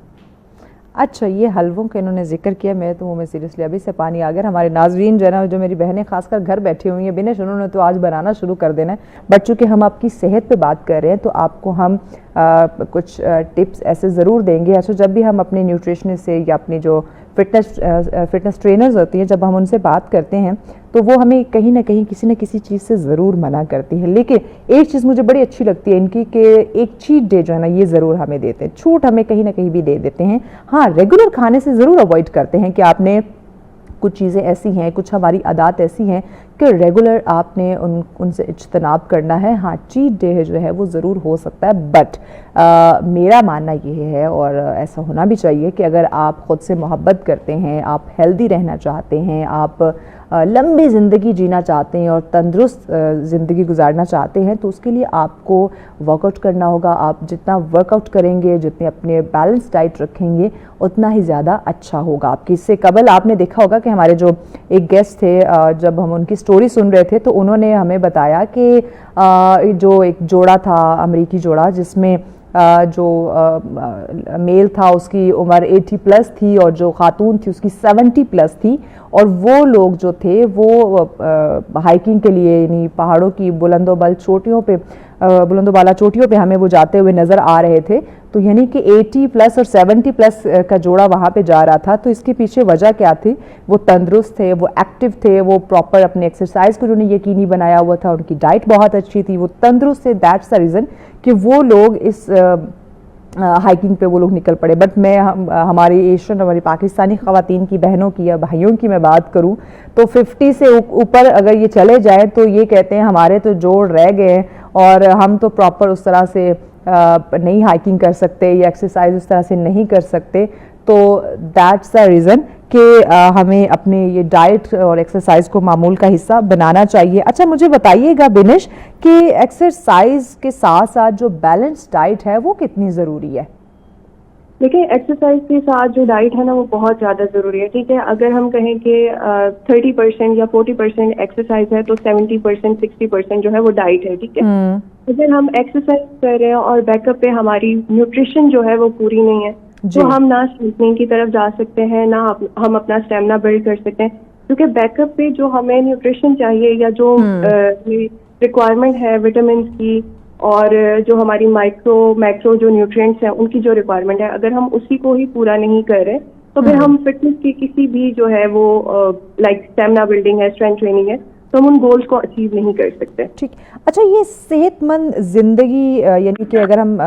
اچھا, یہ حلووں کا انہوں نے ذکر کیا, میں تو منہ میں سیریسلی ابھی سے پانی آ گیا. ہمارے ناظرین جو ہے نا, جو میری بہنیں خاص کر گھر بیٹھی ہوئی ہیں, بنش انہوں نے تو آج بنانا شروع کر دینا ہے. بٹ چونکہ ہم آپ کی صحت پہ بات کر رہے ہیں تو آپ کو ہم کچھ ٹپس ایسے ضرور دیں گے. اچھا, جب بھی ہم اپنے نیوٹریشنسٹ سے یا اپنی جو فٹنس ٹرینرز ہوتی ہیں جب ہم ان سے بات کرتے ہیں تو وہ ہمیں کہیں نہ کہیں کسی نہ کسی چیز سے ضرور منع کرتی ہے. لیکن ایک چیز مجھے بڑی اچھی لگتی ہے ان کی کہ ایک چیٹ ڈے جو ہے نا یہ ضرور ہمیں دیتے ہیں, چھوٹ ہمیں کہیں نہ کہیں بھی دے دیتے ہیں. ہاں, ریگولر کھانے سے ضرور اوائڈ کرتے ہیں کہ آپ نے کچھ چیزیں ایسی ہیں, کچھ ہماری عادات ایسی ہیں کہ ریگولر آپ نے ان سے اجتناب کرنا ہے. ہاں, چیٹ ڈے جو ہے وہ ضرور ہو سکتا ہے, بٹ میرا ماننا یہ ہے اور ایسا ہونا بھی چاہیے کہ اگر آپ خود سے محبت کرتے ہیں, آپ ہیلدی رہنا چاہتے ہیں, آپ لمبی زندگی جینا چاہتے ہیں اور تندرست زندگی گزارنا چاہتے ہیں تو اس کے لیے آپ کو ورک آؤٹ کرنا ہوگا. آپ جتنا ورک آؤٹ کریں گے, جتنے اپنے بیلنس ڈائٹ رکھیں گے اتنا ہی زیادہ اچھا ہوگا آپ کی. اس سے قبل آپ نے دیکھا ہوگا کہ ہمارے جو ایک گیسٹ تھے, جب ہم ان کی سٹوری سن رہے تھے تو انہوں نے ہمیں بتایا کہ جو ایک جوڑا تھا, امریکی جوڑا, جس میں جو میل تھا اس کی عمر 80+ تھی اور جو خاتون تھی اس کی 70+ تھی, اور وہ لوگ جو تھے وہ ہائکنگ کے لیے یعنی پہاڑوں کی بلند و بالا چوٹیوں پہ ہمیں وہ جاتے ہوئے نظر آ رہے تھے. تو یعنی کہ 80+ اور 70+ کا جوڑا وہاں پہ جا رہا تھا. تو اس کے پیچھے وجہ کیا تھی؟ وہ تندرست تھے, وہ ایکٹیو تھے, وہ پراپر اپنے ایکسرسائز کو انہوں نے یقینی بنایا ہوا تھا, ان کی ڈائٹ بہت اچھی تھی, وہ تندرست تھے. دیٹس دا ریزن کہ وہ لوگ اس ہائکنگ پہ وہ لوگ نکل پڑے. بٹ میں ہماری ایشین, ہماری پاکستانی خواتین کی بہنوں کی یا بھائیوں کی میں بات کروں تو 50 سے اوپر اگر یہ چلے جائیں تو یہ کہتے ہیں ہمارے تو جوڑ رہ گئے ہیں اور ہم تو پراپر اس طرح سے نہیں ہائکنگ کر سکتے یا ایکسرسائز اس طرح سے نہیں کر سکتے. تو دیٹس دا ریزن کہ ہمیں اپنے یہ ڈائٹ اور ایکسرسائز کو معمول کا حصہ بنانا چاہیے. اچھا مجھے بتائیے گا بنش کہ ایکسرسائز کے ساتھ ساتھ جو بیلنس ڈائٹ ہے وہ کتنی ضروری ہے؟ دیکھیں ایکسرسائز کے ساتھ جو ڈائٹ ہے نا وہ بہت زیادہ ضروری ہے. ٹھیک ہے, اگر ہم کہیں کہ 30% یا 40% ایکسرسائز ہے تو 70% 60% جو ہے وہ ڈائٹ ہے. ٹھیک ہے, اگر ہم ایکسرسائز کر رہے ہیں اور بیک اپ پہ ہماری نیوٹریشن جو ہے وہ پوری نہیں ہے تو ہم نہ اسٹریٹننگ کی طرف جا سکتے ہیں, نہ ہم اپنا اسٹیمنا بلڈ کر سکتے ہیں. کیونکہ بیک اپ پہ جو ہمیں نیوٹریشن چاہیے یا جو ریکوائرمنٹ ہے وٹامنس کی اور جو ہماری میکرو جو نیوٹرینٹس ہیں ان کی جو ریکوائرمنٹ ہے, اگر ہم اسی کو ہی پورا نہیں کر رہے تو پھر ہم فٹنس کی کسی بھی جو ہے وہ لائک اسٹیمنا بلڈنگ ہے, اسٹرینتھ ٹریننگ ہے, تو ہم ان گولز کو اچیو نہیں کر سکتے. ٹھیک. اچھا یہ صحت مند زندگی یعنی کہ اگر ہم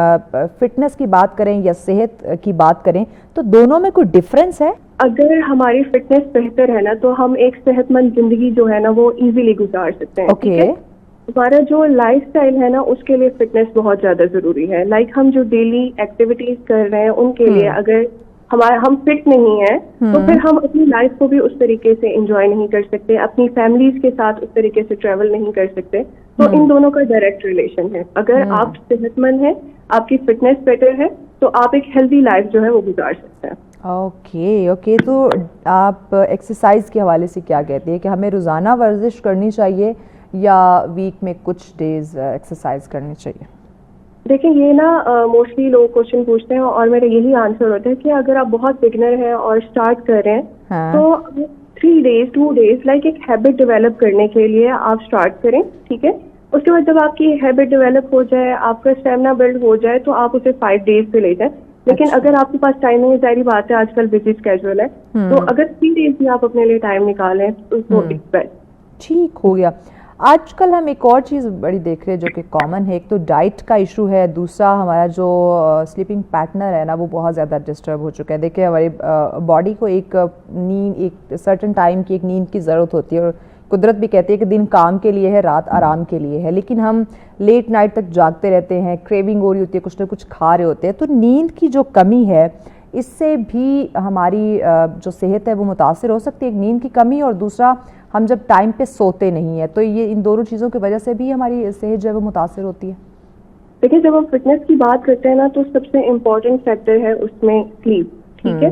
فٹنس کی بات کریں یا صحت کی بات کریں تو دونوں میں کوئی ڈفرینس ہے؟ اگر ہماری فٹنس بہتر ہے نا تو ہم ایک صحت مند زندگی جو ہے نا وہ ایزیلی گزار سکتے ہیں. ٹھیک ہے, ہمارا جو لائف سٹائل ہے نا اس کے لیے فٹنس بہت زیادہ ضروری ہے. لائک ہم جو ڈیلی ایکٹیویٹیز کر رہے ہیں ان کے لیے اگر ہم فٹ نہیں ہیں تو پھر ہم اپنی لائف کو بھی اس طریقے سے انجوائے نہیں کر سکتے, اپنی فیملیز کے ساتھ اس طریقے سے ٹریول نہیں کر سکتے. تو ان دونوں کا ڈائریکٹ ریلیشن ہے. اگر آپ صحت مند ہیں, آپ کی فٹنس بیٹر ہے تو آپ ایک ہیلدی لائف جو ہے وہ گزار سکتے ہیں. اوکے. تو آپ ایکسرسائز کے حوالے سے کیا کہتے ہیں کہ ہمیں روزانہ ورزش کرنی چاہیے یا ویک میں کچھ ڈیز ایکسرسائز کرنی چاہیے؟ دیکھیں یہ نا موسٹلی لوگ کوشچن پوچھتے ہیں اور میرا یہی آنسر ہوتا ہے کہ اگر آپ بہت بگنر ہیں اور اسٹارٹ کر رہے ہیں تو 3 days 2 days لائک ایک ہیبٹ ڈیولپ کرنے کے لیے آپ اسٹارٹ کریں. ٹھیک ہے, اس کے بعد جب آپ کی ہیبٹ ڈیولپ ہو جائے, آپ کا اسٹیمنا بلڈ ہو جائے تو آپ اسے 5 days پہ لے جائیں. لیکن اگر آپ کے پاس ٹائم نہیں ہے, ظاہری بات ہے آج کل بزی اسکیجول ہے, تو اگر 3 days بھی آپ اپنے لیے ٹائم نکالیں تو وہ بیسٹ. ٹھیک ہو گیا. آج کل ہم ایک اور چیز بڑی دیکھ رہے ہیں جو کہ کامن ہے, ایک تو ڈائٹ کا ایشو ہے, دوسرا ہمارا جو سلیپنگ پیٹرن ہے نا وہ بہت زیادہ ڈسٹرب ہو چکا ہے. دیکھیں ہماری باڈی کو ایک نیند, ایک سرٹن ٹائم کی ایک نیند کی ضرورت ہوتی ہے, اور قدرت بھی کہتی ہے کہ دن کام کے لیے ہے, رات آرام کے لیے ہے, لیکن ہم لیٹ نائٹ تک جاگتے رہتے ہیں, کریونگ ہو رہی ہوتی ہے, کچھ نہ کچھ کھا رہے ہوتے ہیں. تو نیند کی جو کمی ہے اس سے بھی ہماری جو صحت ہے وہ متاثر ہو سکتی ہے, ایک نیند کی کمی, اور دوسرا ہم جب ٹائم پہ سوتے نہیں ہیں تو یہ ان دونوں چیزوں کی وجہ سے بھی ہماری صحت جو ہے وہ متاثر ہوتی ہے. دیکھیں جب ہم فٹنس کی بات کرتے ہیں نا تو سب سے امپورٹنٹ فیکٹر ہے اس میں سلیپ. ٹھیک ہے,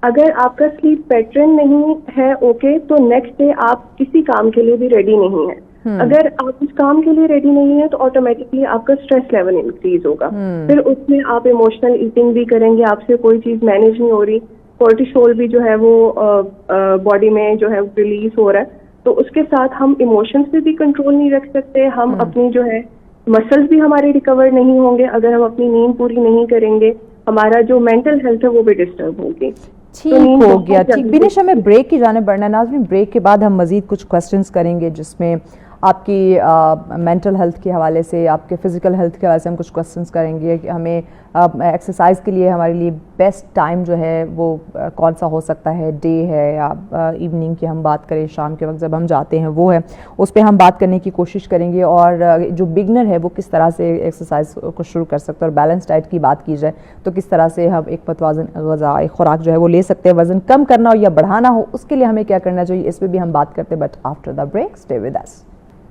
اگر آپ کا سلیپ پیٹرن نہیں ہے اوکے تو نیکسٹ ڈے آپ کسی کام کے لیے بھی ریڈی نہیں ہے. اگر آپ اس کام کے لیے ریڈی نہیں ہے تو آٹومیٹکلی آپ کا اسٹریس لیول انکریز ہوگا. پھر اس میں آپ ایموشنل ایٹنگ بھی کریں گے, آپ سے کوئی چیز مینیج نہیں ہو رہی, کورٹیسول بھی جو ہے وہ باڈی میں جو ہے ریلیز ہو رہا ہے, تو اس کے ساتھ ہم ایموشنز پہ بھی کنٹرول نہیں رکھ سکتے, ہم اپنی جو ہے مسلز بھی ہمارے ریکور نہیں ہوں گے اگر ہم اپنی نیند پوری نہیں کریں گے, ہمارا جو مینٹل ہیلتھ ہے وہ بھی ڈسٹرب ہوگی. ٹھیک ہو گیا. ٹھیک بنش, ہمیں بریک کی جانب بڑھنا ہے. ناظرین بریک کے بعد ہم مزید کچھ کوسچنز کریں گے جس میں آپ کی مینٹل ہیلتھ کے حوالے سے, آپ کے فزیکل ہیلتھ کے حوالے سے ہم کچھ کوسچنز کریں گے کہ ہمیں ایکسرسائز کے لیے ہمارے لیے بیسٹ ٹائم جو ہے وہ کون سا ہو سکتا ہے, ڈے ہے یا ایوننگ کی ہم بات کریں, شام کے وقت جب ہم جاتے ہیں وہ ہے, اس پہ ہم بات کرنے کی کوشش کریں گے. اور جو بگنر ہے وہ کس طرح سے ایکسرسائز کو شروع کر سکتا ہے, اور بیلنس ڈائٹ کی بات کی جائے تو کس طرح سے ہم ایک متوازن غذا, ایک خوراک جو ہے وہ لے سکتے ہیں. وزن کم کرنا ہو یا بڑھانا ہو اس کے لیے ہمیں کیا کرنا چاہیے, اس پہ بھی ہم بات کرتے ہیں, but after the break stay with us.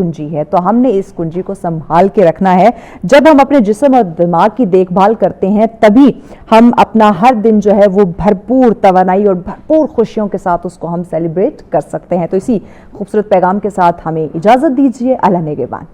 کنجی ہے, تو ہم نے اس کنجی کو سنبھال کے رکھنا ہے. جب ہم اپنے جسم اور دماغ کی دیکھ بھال کرتے ہیں تبھی ہم اپنا ہر دن جو ہے وہ بھرپور توانائی اور بھرپور خوشیوں کے ساتھ اس کو ہم سیلیبریٹ کر سکتے ہیں. تو اسی خوبصورت پیغام کے ساتھ ہمیں اجازت دیجیے. اللہ نگہبان.